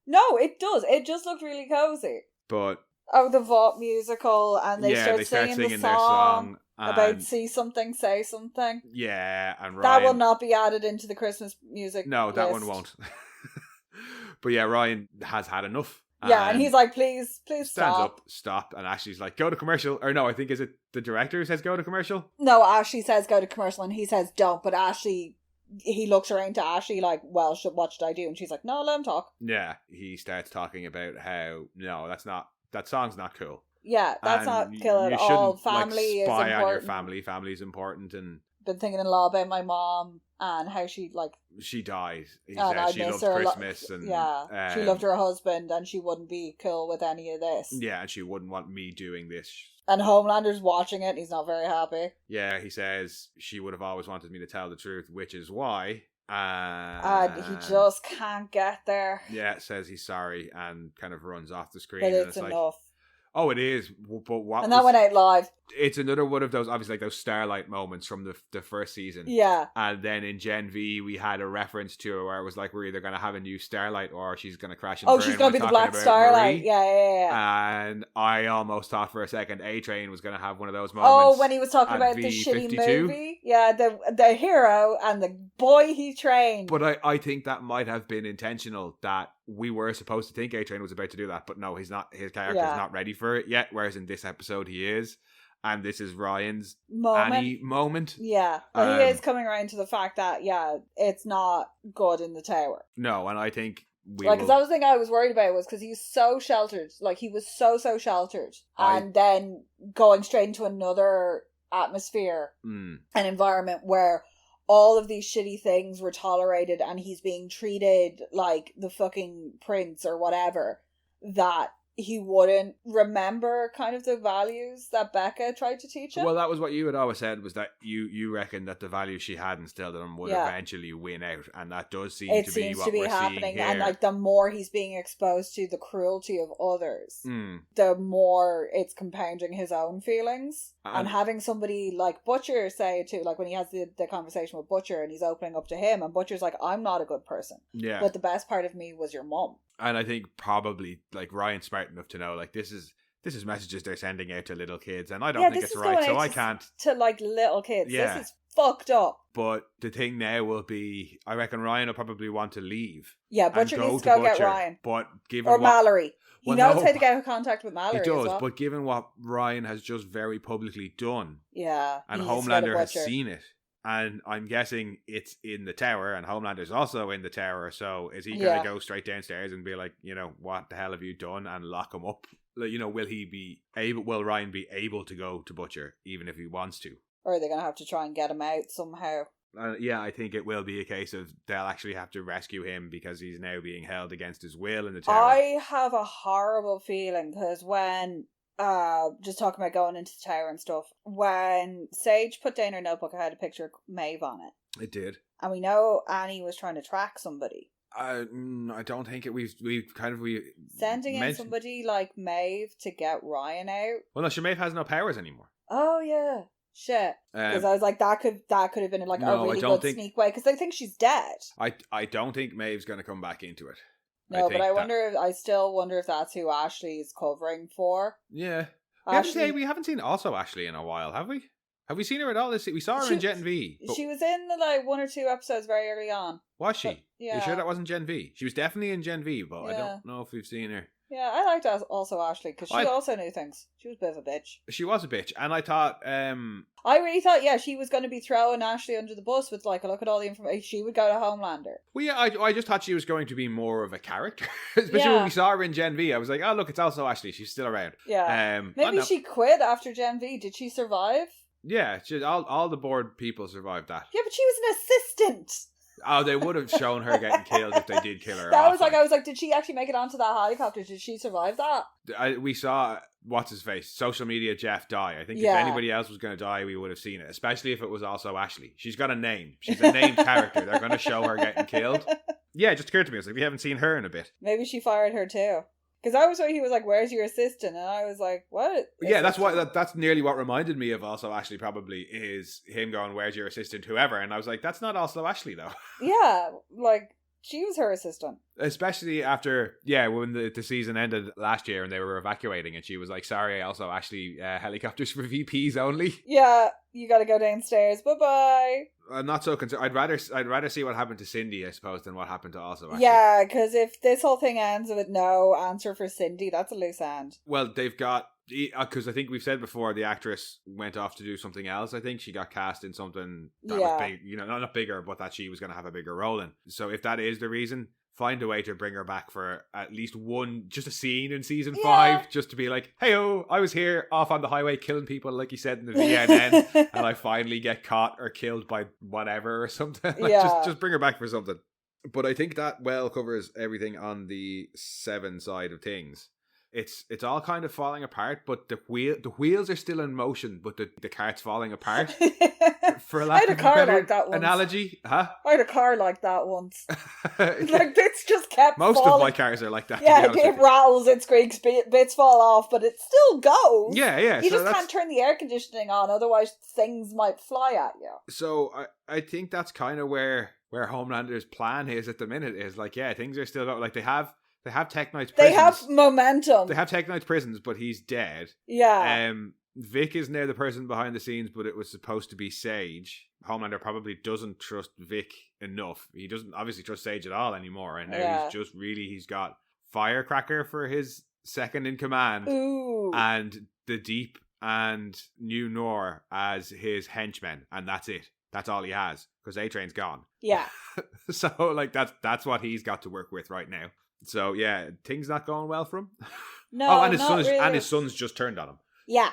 No, it does. It just looked really cozy. But the Vought musical, and they start singing the song about see something, say something. Yeah, and Ryan, that will not be added into the Christmas music. No, that one won't. But yeah, Ryan has had enough. Yeah, and he's like, please stands stop. Up, stop, and Ashley's like, go to commercial. Or no, I think, is it the director who says go to commercial? No, Ashley says go to commercial, and he says don't, but he looks around to Ashley like, well, what should I do? And she's like, no, let him talk. Yeah, he starts talking about how, no, that song's not cool. Yeah, that's not cool at all. Family is important. Spy on your family. Family's important. And been thinking a lot about my mom and how she died. She loved Christmas. And she loved her husband, and she wouldn't be cool with any of this. Yeah, and she wouldn't want me doing this. And Homelander's watching it, and he's not very happy. Yeah, he says she would have always wanted me to tell the truth, which is why. And he just can't get there. Yeah, says he's sorry and kind of runs off the screen. But and it's enough. Oh, it is. But what? And that went out live. It's another one of those, obviously, like those Starlight moments from the first season. Yeah. And then in Gen V, we had a reference to it where it was like, we're either going to have a new Starlight or she's going to crash and burn. She's going to be the Black Starlight. Marie. Yeah. And I almost thought for a second A-Train was going to have one of those moments. Oh, when he was talking about the shitty movie. Yeah, the hero and the boy he trained. But I think that might have been intentional, that we were supposed to think A-Train was about to do that, but no, he's not. His character's not ready for it yet, whereas in this episode he is. And this is Ryan's Annie moment. Yeah, but he is coming around to the fact that, it's not good in the tower. No, and I think because that was the thing I was worried about, was because he's so sheltered. Like, he was so sheltered. And then going straight into another atmosphere, an environment where all of these shitty things were tolerated and he's being treated like the fucking prince or whatever, that he wouldn't remember kind of the values that Becca tried to teach him. Well, that was what you had always said, was that you reckon that the values she had instilled in him would eventually win out, and that does seem to be what we're happening seeing here. And like, the more he's being exposed to the cruelty of others, the more it's compounding his own feelings. And having somebody like Butcher say it too, like when he has the conversation with Butcher and he's opening up to him, and Butcher's like, I'm not a good person. Yeah. But the best part of me was your mum. And I think probably, like, Ryan's smart enough to know, like, this is messages they're sending out to little kids, and I don't think it's right, so I can't. To, like, little kids. Yeah. This is fucked up. But the thing now will be, I reckon Ryan will probably want to leave. Yeah, Butcher needs to go get Ryan. But given or Mallory. He knows how to get in contact with Mallory. He does, as well. But given what Ryan has just very publicly done. Yeah. And Homelander has seen it. And I'm guessing it's in the tower, and Homelander's also in the tower, so is he going to go straight downstairs and be like, what the hell have you done, and lock him up? Like, will Ryan be able to go to Butcher, even if he wants to? Or are they going to have to try and get him out somehow? I think it will be a case of they'll actually have to rescue him because he's now being held against his will in the tower. I have a horrible feeling, because when... just talking about going into the tower and stuff, when Sage put down her notebook, I had a picture of Maeve on it. It did. And we know Annie was trying to track somebody. I don't think it. We sending in somebody like Maeve to get Ryan out. Well, no, Maeve has no powers anymore. Oh yeah, shit. Because I was like, that could have been like a really good sneak way, because they think she's dead. I don't think Maeve's going to come back into it. No, but I still wonder if that's who Ashley's covering for. Yeah. We haven't seen also Ashley in a while, have we? Have we seen her at all this? We saw her in Gen V. She was in like 1 or 2 episodes very early on. Was she? But, yeah. You sure that wasn't Gen V? She was definitely in Gen V, but I don't know if we've seen her. Yeah, I liked also Ashley, because she also knew things. She was a bit of a bitch. She was a bitch, and I thought... I really thought, she was going to be throwing Ashley under the bus with, like, a look at all the information. She would go to Homelander. Well, yeah, I just thought she was going to be more of a character. Especially when we saw her in Gen V, I was like, oh, look, it's also Ashley. She's still around. Yeah. Maybe she quit after Gen V. Did she survive? Yeah, all the board people survived that. Yeah, but she was an assistant. Oh, they would have shown her getting killed if they did kill her. I was like, did she actually make it onto that helicopter? Did she survive that? We saw, what's his face, social media Jeff die. I think if anybody else was going to die, we would have seen it. Especially if it was also Ashley. She's got a name. She's a named character. They're going to show her getting killed. Yeah, it just occurred to me. I was like, we haven't seen her in a bit. Maybe she fired her too. Because I was he was like, "Where's your assistant?" And I was like, "What?" Yeah, that's nearly what reminded me of also Ashley. Probably is him going, "Where's your assistant?" Whoever, and I was like, "That's not also Ashley though." Yeah, like she was her assistant. Especially after, when the season ended last year and they were evacuating, and she was like, "Sorry, also Ashley, helicopters for VPs only." Yeah, you got to go downstairs. Bye bye. I'm not so concerned. I'd rather see what happened to Cindy, I suppose, than what happened to also Ashley. Yeah, because if this whole thing ends with no answer for Cindy, that's a loose end. Well, they've got, because I think we've said before, the actress went off to do something else. I think she got cast in something that was big, not bigger, but that she was going to have a bigger role in. So if that is the reason, find a way to bring her back for at least just a scene in season 5, just to be like, "Hey-oh, I was here off on the highway killing people," like you said in the VNN, and I finally get caught or killed by whatever or something. Just bring her back for something. But I think that well covers everything on the 7 side of things. It's all kind of falling apart, but the wheels are still in motion, but the cart's falling apart. For a lack of a better analogy, huh? I had a car like that once. Like bits just kept. Most falling. of my cars are like that. Yeah, it rattles, it squeaks, bits fall off, but it still goes. Yeah. You just can't turn the air conditioning on, otherwise things might fly at you. So I think that's kind of where Homelander's plan is at the minute. Is like, things are still going. Like they have Tech-Knight's prisons. They have momentum. They have Tech-Knight's prisons, but he's dead. Yeah. Vic is now the person behind the scenes, but it was supposed to be Sage. Homelander probably doesn't trust Vic enough. He doesn't obviously trust Sage at all anymore. And now he's got Firecracker for his second in command. Ooh. And the Deep and New Nor as his henchmen. And that's it. That's all he has. Because A-Train's gone. Yeah. So, like, that's what he's got to work with right now. So, yeah, things not going well for him. No, and his son's just turned on him. Yeah.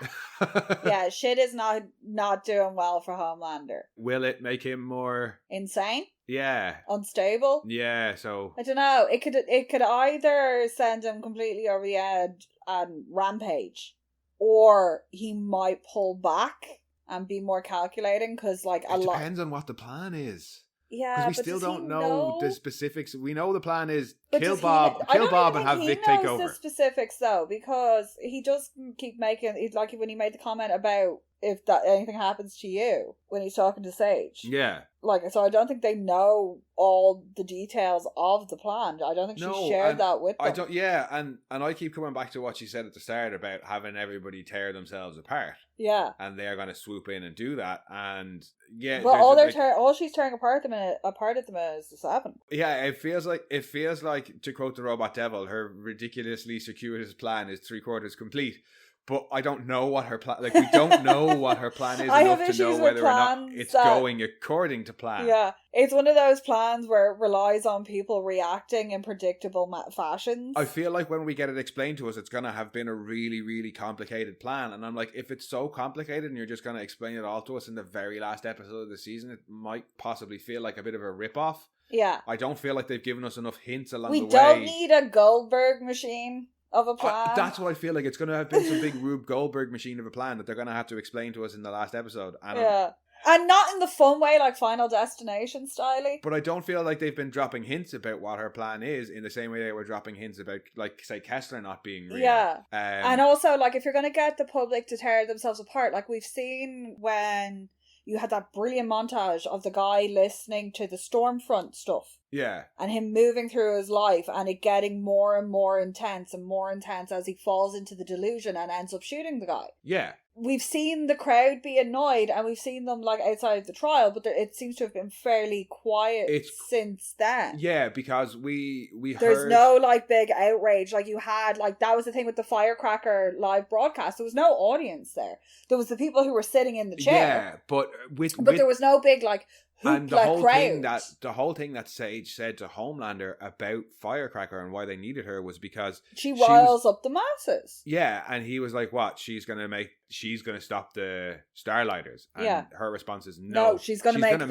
Yeah, shit is not doing well for Homelander. Will it make him more insane? Yeah. Unstable? Yeah, so I don't know. It could either send him completely over the edge and rampage, or he might pull back and be more calculating, because like it depends on what the plan is. Yeah, because we still don't know the specifics. We know the plan is kill Bob and have Vic take over. He knows the specifics though, because he just keep making. He's like when he made the comment about if anything happens to you when he's talking to Sage. Yeah. Like, so I don't think they know all the details of the plan. I don't think she shared that with them. I don't. Yeah, and I keep coming back to what she said at the start about having everybody tear themselves apart. Yeah. And they're going to swoop in and do that, and yeah. Well, all she's tearing apart at them is the 7. Yeah, it feels like, to quote the Robot Devil, her ridiculously circuitous plan is 3/4 complete. But I don't know what her plan. Like, we don't know what her plan is enough to know whether or not it's going according to plan. Yeah, it's one of those plans where it relies on people reacting in predictable fashions. I feel like when we get it explained to us, it's gonna have been a really, really complicated plan. And I'm like, if it's so complicated and you're just gonna explain it all to us in the very last episode of the season, it might possibly feel like a bit of a rip-off. Yeah, I don't feel like they've given us enough hints along the way. We don't need a Goldberg machine of a plan. That's what I feel like. It's going to have been some big Rube Goldberg machine of a plan that they're going to have to explain to us in the last episode. And and not in the fun way like Final Destination style. But I don't feel like they've been dropping hints about what her plan is in the same way they were dropping hints about, like, say, Kessler not being real. Yeah. And also, like, if you're going to get the public to tear themselves apart, like we've seen when you had that brilliant montage of the guy listening to the Stormfront stuff. Yeah. And him moving through his life and it getting more and more intense as he falls into the delusion and ends up shooting the guy. Yeah. We've seen the crowd be annoyed and we've seen them like outside the trial, but it seems to have been fairly quiet since then. Yeah, because we There's no like big outrage like you had, like that was the thing with the Firecracker live broadcast. There was no audience there. There was the people who were sitting in the chair. Yeah, but there was no big like and the whole thing that Sage said to Homelander about Firecracker and why they needed her was because she riles up the masses. Yeah, and he was like, "What? She's gonna stop the Starlighters." And her response is, "No, she's gonna make them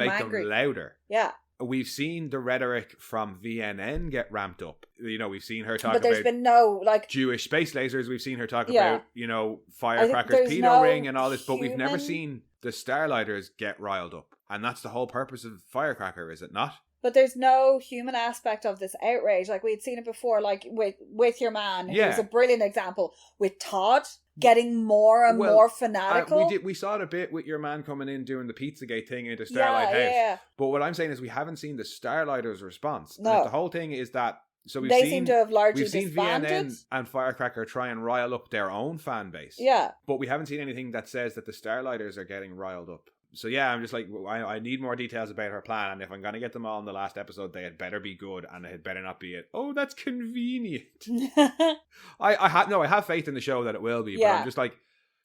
louder." Yeah. we've seen the rhetoric from VNN get ramped up. You know, we've seen her talk but there's about been no, like... Jewish space lasers. We've seen her talk Yeah. about, you know, firecrackers, pedo no ring and all this, but we've never human- seen the Starlighters get riled up. And that's the whole purpose of Firecracker, is it not? But there's no human aspect of this outrage. Like, we'd seen it before, like, with your man, who's Yeah. a brilliant example, with Todd getting more and more fanatical. We saw it a bit with your man coming in doing the Pizzagate thing into Starlight House. Yeah. But what I'm saying is we haven't seen the Starlighters' response. No. And if the whole thing is that... So They seem to have largely we've seen disbanded. VNN and Firecracker try and rile up their own fan base. Yeah. But we haven't seen anything that says that the Starlighters are getting riled up. So yeah, I'm just like, I need more details about her plan, and if I'm going to get them all in the last episode, they had better be good, and it had better not be oh, that's convenient. I have faith in the show that it will be, but I'm just like,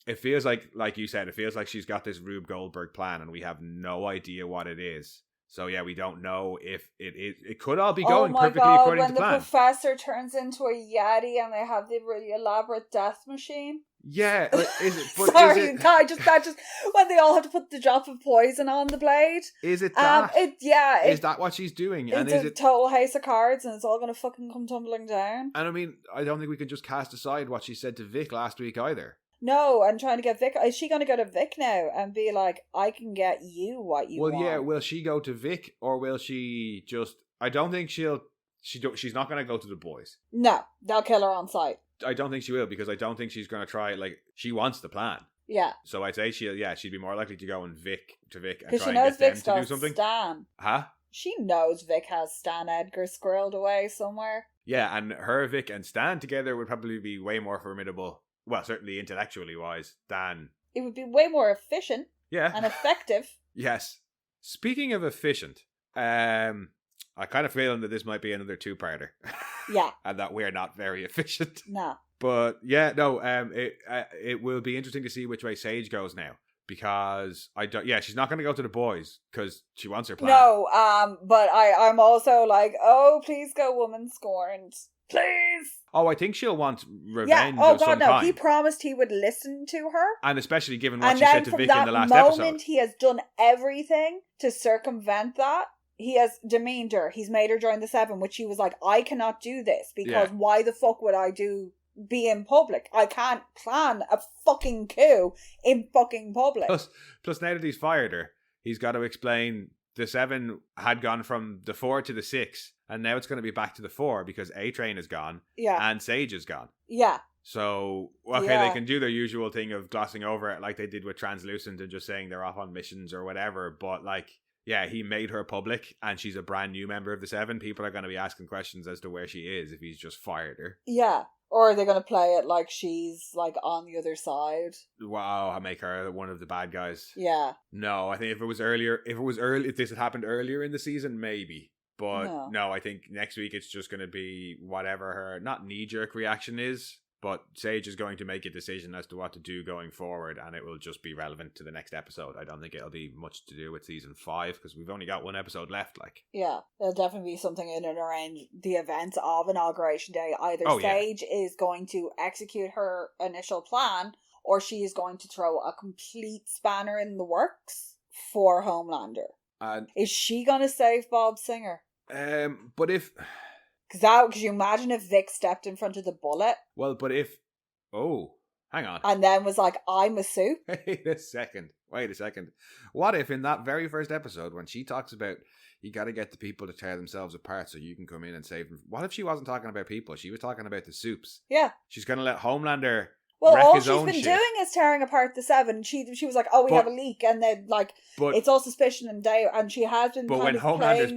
it feels like you said, it feels like she's got this Rube Goldberg plan, and we have no idea what it is. So yeah, we don't know if it could all be going perfectly according to plan. When the professor turns into a Yeti and they have the really elaborate death machine. Yeah, is it? But Sorry, is it, that just when they all have to put the drop of poison on the blade. Is it that? Is that what she's doing? It's and is a it total house of cards, and it's all going to fucking come tumbling down. And I mean, I don't think we can just cast aside what she said to Vic last week either. No, I'm trying to get Vic. Is she going to go to Vic now and be like, I can get you what you want? Well, yeah, will she go to Vic, or will she just... I don't think she's not going to go to the boys. No, they'll kill her on sight. I don't think she will, because I don't think she's going to try, like, she wants the plan. Yeah. So I'd say she'd be more likely to go and Vic and try and get Vic's them to do something. Stan. Huh? She knows Vic has Stan Edgar squirreled away somewhere. Yeah, and her, Vic, and Stan together would probably be way more formidable. Well, certainly intellectually wise, than... It would be way more efficient. Yeah. And effective. Yes. Speaking of efficient, I kind of feel that this might be another two-parter. Yeah. And that we're not very efficient. No. But yeah, no, it will be interesting to see which way Sage goes now. Because she's not going to go to the boys because she wants her plan. No, but I'm also like, oh, please go woman scorned. Please. Oh, I think she'll want revenge. Oh of God, some no! kind. He promised he would listen to her, and especially given what she said to Vic in the last moment, episode. He has done everything to circumvent that. He has demeaned her. He's made her join the Seven, which she was like, I cannot do this because why the fuck would I be in public? I can't plan a fucking coup in fucking public. Plus, now that he's fired her, he's got to explain the 7 had gone from the 4 to the 6, and now it's going to be back to the 4 because A-Train is gone, and Sage is gone. Yeah. So, they can do their usual thing of glossing over it like they did with Translucent and just saying they're off on missions or whatever, but like, yeah, he made her public and she's a brand new member of the 7. People are going to be asking questions as to where she is if he's just fired her. Yeah. Or are they going to play it like she's like on the other side? Wow, I make her one of the bad guys. Yeah. No, I think if this had happened earlier in the season, maybe. But no, I think next week it's just going to be whatever her, not knee-jerk reaction is, but Sage is going to make a decision as to what to do going forward, and it will just be relevant to the next episode. I don't think it'll be much to do with season 5, because we've only got one episode left, like. Yeah, there'll definitely be something in and around the events of Inauguration Day. Either Sage is going to execute her initial plan, or she is going to throw a complete spanner in the works for Homelander. Is she going to save Bob Singer? But if... Because you imagine if Vic stepped in front of the bullet? Well, but if... Oh, hang on. And then was like, I'm a soup? Wait a second. What if in that very first episode, when she talks about you got to get the people to tear themselves apart so you can come in and save them? What if she wasn't talking about people? She was talking about the soups. Yeah. She's going to let Homelander... Well, wreck all his she's own been shit. doing is tearing apart the 7. She was like, "Oh, we have a leak," and then like it's all suspicion and doubt, and she has been. But when Homelander's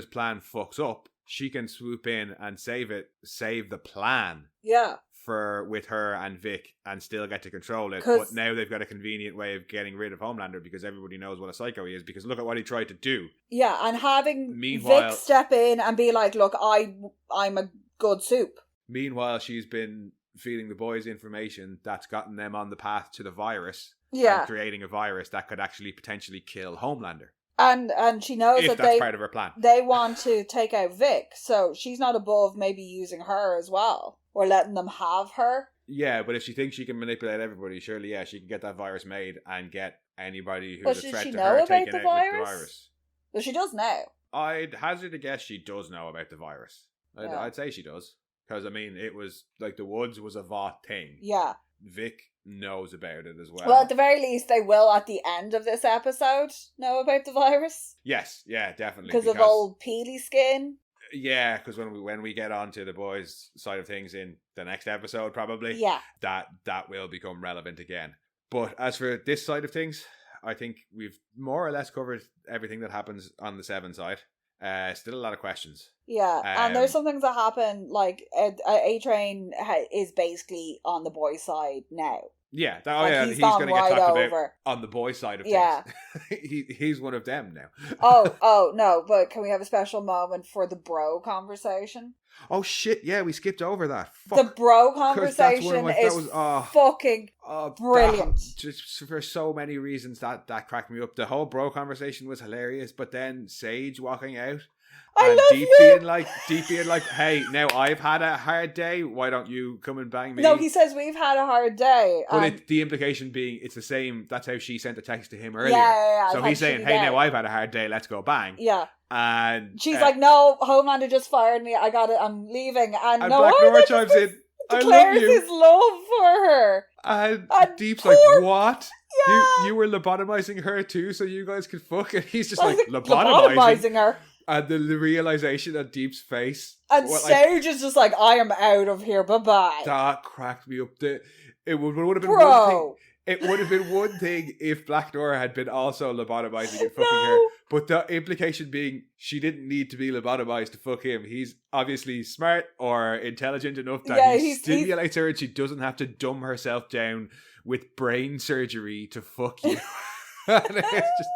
plan fucks up, she can swoop in and save the plan. Yeah. With her and Vic, and still get to control it. But now they've got a convenient way of getting rid of Homelander because everybody knows what a psycho he is. Because look at what he tried to do. Yeah, and having Vic step in and be like, "Look, I'm a good soup." Meanwhile, she's been feeding the boys information that's gotten them on the path to the virus. Yeah. And creating a virus that could actually potentially kill Homelander. And she knows if that's part of her plan. They want to take out Vic, so she's not above maybe using her as well. Or letting them have her. Yeah, but if she thinks she can manipulate everybody, surely, she can get that virus made and get anybody who's a threat to her taken out with the virus. Well, she does now. I'd hazard a guess she does know about the virus. Yeah. I'd say she does. Because, I mean, it was, like, the woods was a Vought thing. Yeah. Vic knows about it as well. Well, at the very least, they will, at the end of this episode, know about the virus. Yes, yeah, definitely. Because of old Peely Skin. Yeah, because when we get on to the boys' side of things in the next episode, probably, that will become relevant again. But as for this side of things, I think we've more or less covered everything that happens on the Seven side. Still a lot of questions. Yeah, and there's some things that happen, like A-Train is basically on the boys' side now. Yeah, he's going to get talked about on the boys' side of things. He's one of them now. oh, no, but can we have a special moment for the bro conversation? Oh shit, yeah, we skipped over that. Fuck. The bro conversation is fucking brilliant. Just for so many reasons that cracked me up. The whole bro conversation was hilarious, but then Sage walking out. Deep being like, hey, now I've had a hard day, why don't you come and bang me? No, he says we've had a hard day. But the implication being it's the same, that's how she sent a text to him earlier. Yeah. So he's saying, hey, now I've had a hard day, let's go bang. Yeah. And she's like, no, Homelander just fired me, I'm leaving. And no, Black Noir chimes in, declares his love for her. And Deep's like, what? Yeah. You were lobotomizing her too, so you guys could fuck? And he's just lobotomizing her. And the realization on Deep's face. And Sage is just like, I am out of here, bye-bye. That cracked me up. It would have been one thing. It would have been one thing if Black Noir had been also lobotomizing and fucking her. But the implication being she didn't need to be lobotomized to fuck him. He's obviously smart or intelligent enough that he stimulates her and she doesn't have to dumb herself down with brain surgery to fuck you. And it's just...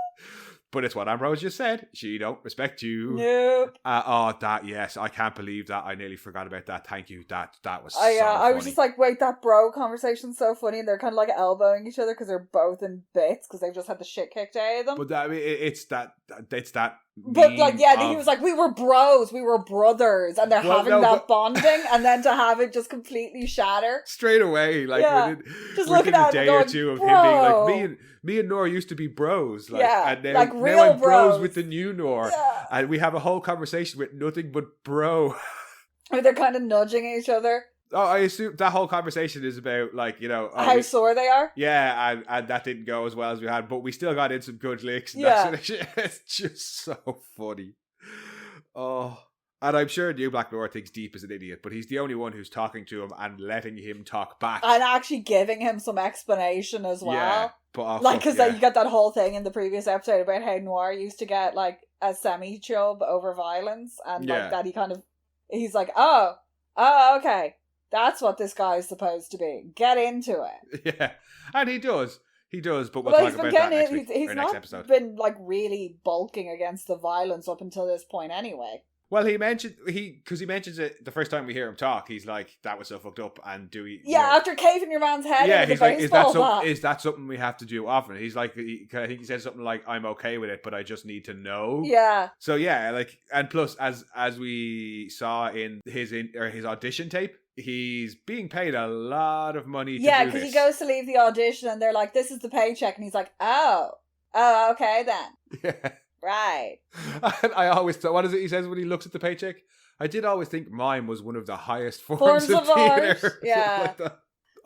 But it's what Ambrose just said. She don't respect you. Nope. Yes. I can't believe that. I nearly forgot about that. Thank you. That was so funny. I was just like, wait, that bro conversation's so funny. And they're kind of like elbowing each other because they're both in bits because they've just had the shit kicked out of them. But it's that. But he was like, we were bros. We were brothers. And they're having that bonding. And then to have it just completely shatter. Straight away. Just looking at a day or two of him being like, me and Nor used to be bros. And now I'm bros with the new Nor. Yeah. And we have a whole conversation with nothing but bro. They're kind of nudging each other. Oh, I assume that whole conversation is about, how sore they are? Yeah, and that didn't go as well as we had, but we still got in some good licks. And that sort of shit. It's just so funny. Oh. And I'm sure New Black Noir thinks Deep is an idiot, but he's the only one who's talking to him and letting him talk back. And actually giving him some explanation as well. Yeah. But, because you got that whole thing in the previous episode about how Noir used to get, a semi-chub over violence. And, that he's like, oh, okay. That's what this guy is supposed to be. Get into it. Yeah. And he does. But we'll talk about that next week, next episode. He's not been really bulking against the violence up until this point anyway. Well, he mentions it the first time we hear him talk. He's like, "That was so fucked up." And do we? Yeah, after caving your man's head. Yeah, he's like, "Is that something we have to do often?" He's like, I think he said something like, "I'm okay with it, but I just need to know." Yeah. So yeah, and plus, as we saw in his audition tape, he's being paid a lot of money. Yeah, because he goes to leave the audition, and they're like, "This is the paycheck," and he's like, "Oh, okay then." Yeah. Right. And I always thought, what is it he says when he looks at the paycheck? I did always think mime was one of the highest forms of theater. Art. Yeah.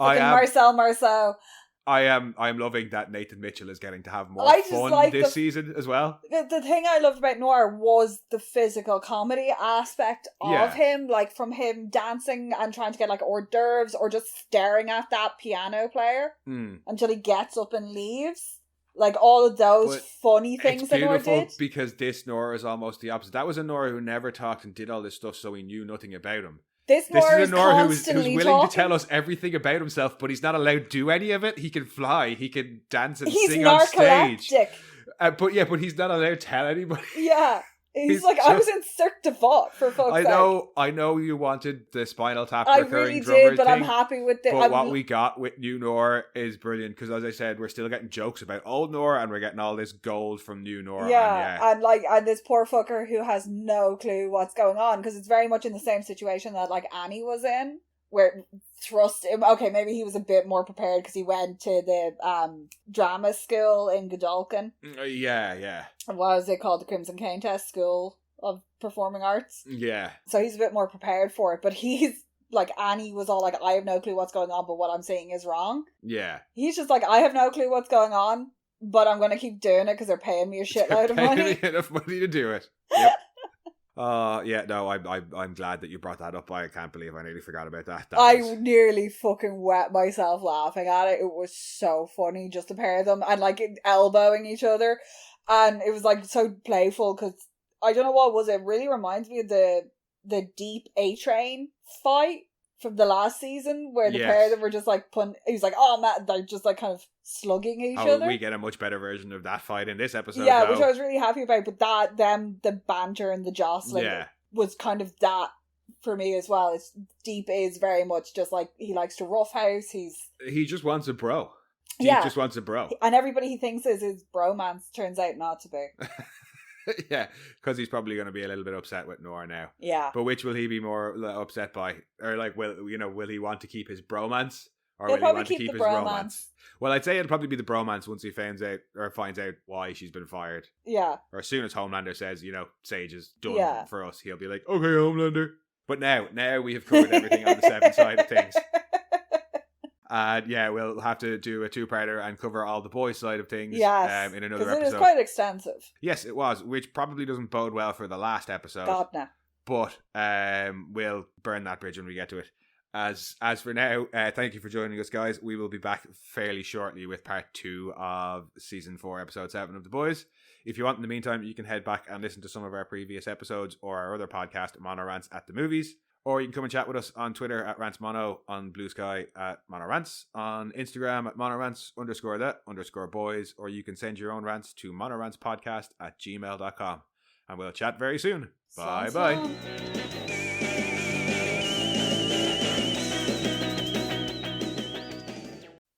Marcel. I am loving that Nathan Mitchell is getting to have more fun this season as well. The thing I loved about Noir was the physical comedy aspect of him, from him dancing and trying to get hors d'oeuvres or just staring at that piano player until he gets up and leaves. All of those funny things that Nora did. It's beautiful because this Nora is almost the opposite. That was a Nora who never talked and did all this stuff, so we knew nothing about him. This is a Nora who's willing to tell us everything about himself, but he's not allowed to do any of it. He can fly, he can dance and sing on stage. But he's not allowed to tell anybody. Yeah. He's like, I was in Cirque du Vent, for fuck's sake. I know you wanted the Spinal Tap recurring really drummer did, but thing, I'm happy with it. But what we got with New Nor is brilliant, because as I said, we're still getting jokes about old Nor, and we're getting all this gold from New Nor. And this poor fucker who has no clue what's going on, because it's very much in the same situation that Annie was in, where thrust him. Okay, maybe he was a bit more prepared because he went to the drama school in Godolphin. Yeah. What is it called? The Crimson Countess School of Performing Arts. Yeah. So he's a bit more prepared for it, but he's like, Annie was all like, I have no clue what's going on, but what I'm saying is wrong. Yeah. He's just like, I have no clue what's going on, but I'm going to keep doing it because they're paying me a shitload of money. They're paying me enough money to do it. Yep. I'm glad that you brought that up. I can't believe I nearly forgot about that. I nearly fucking wet myself laughing at it. It was so funny, just the pair of them, and like elbowing each other. And it was like so playful because I don't know what was it. Really reminds me of the Deep A-Train fight from the last season where the pair of them were just like he was like, oh man, they're just like kind of slugging each other. We get a much better version of that fight in this episode. Yeah, which I was really happy about. But the banter and the jostling was kind of that for me as well. Deep is very much just like, he likes to roughhouse. He just wants a bro. He just wants a bro. And everybody he thinks is his bromance turns out not to be. Yeah, because he's probably going to be a little bit upset with Nora now. Yeah. But which will he be more upset by? Or like, will he want to keep his bromance? Or He'll will he probably want to keep his romance? Well, I'd say it'll probably be the bromance once he finds out why she's been fired. Yeah. Or as soon as Homelander says, Sage is done for us, he'll be like, okay, Homelander. But now we have covered everything on the Seven side of things. And we'll have to do a two-parter and cover all the boys' side of things in another episode. It is quite extensive. Yes, it was, which probably doesn't bode well for the last episode. God, no. But we'll burn that bridge when we get to it. As for now, thank you for joining us, guys. We will be back fairly shortly with part 2 of season 4, episode 7 of The Boys. If you want, in the meantime, you can head back and listen to some of our previous episodes or our other podcast, Mono Rants at the Movies. Or you can come and chat with us on Twitter at RantsMono, on Blue Sky at MonoRants, on Instagram at MonoRants_the_boys, or you can send your own rants to monorantspodcast@gmail.com. And we'll chat very soon. Bye-bye.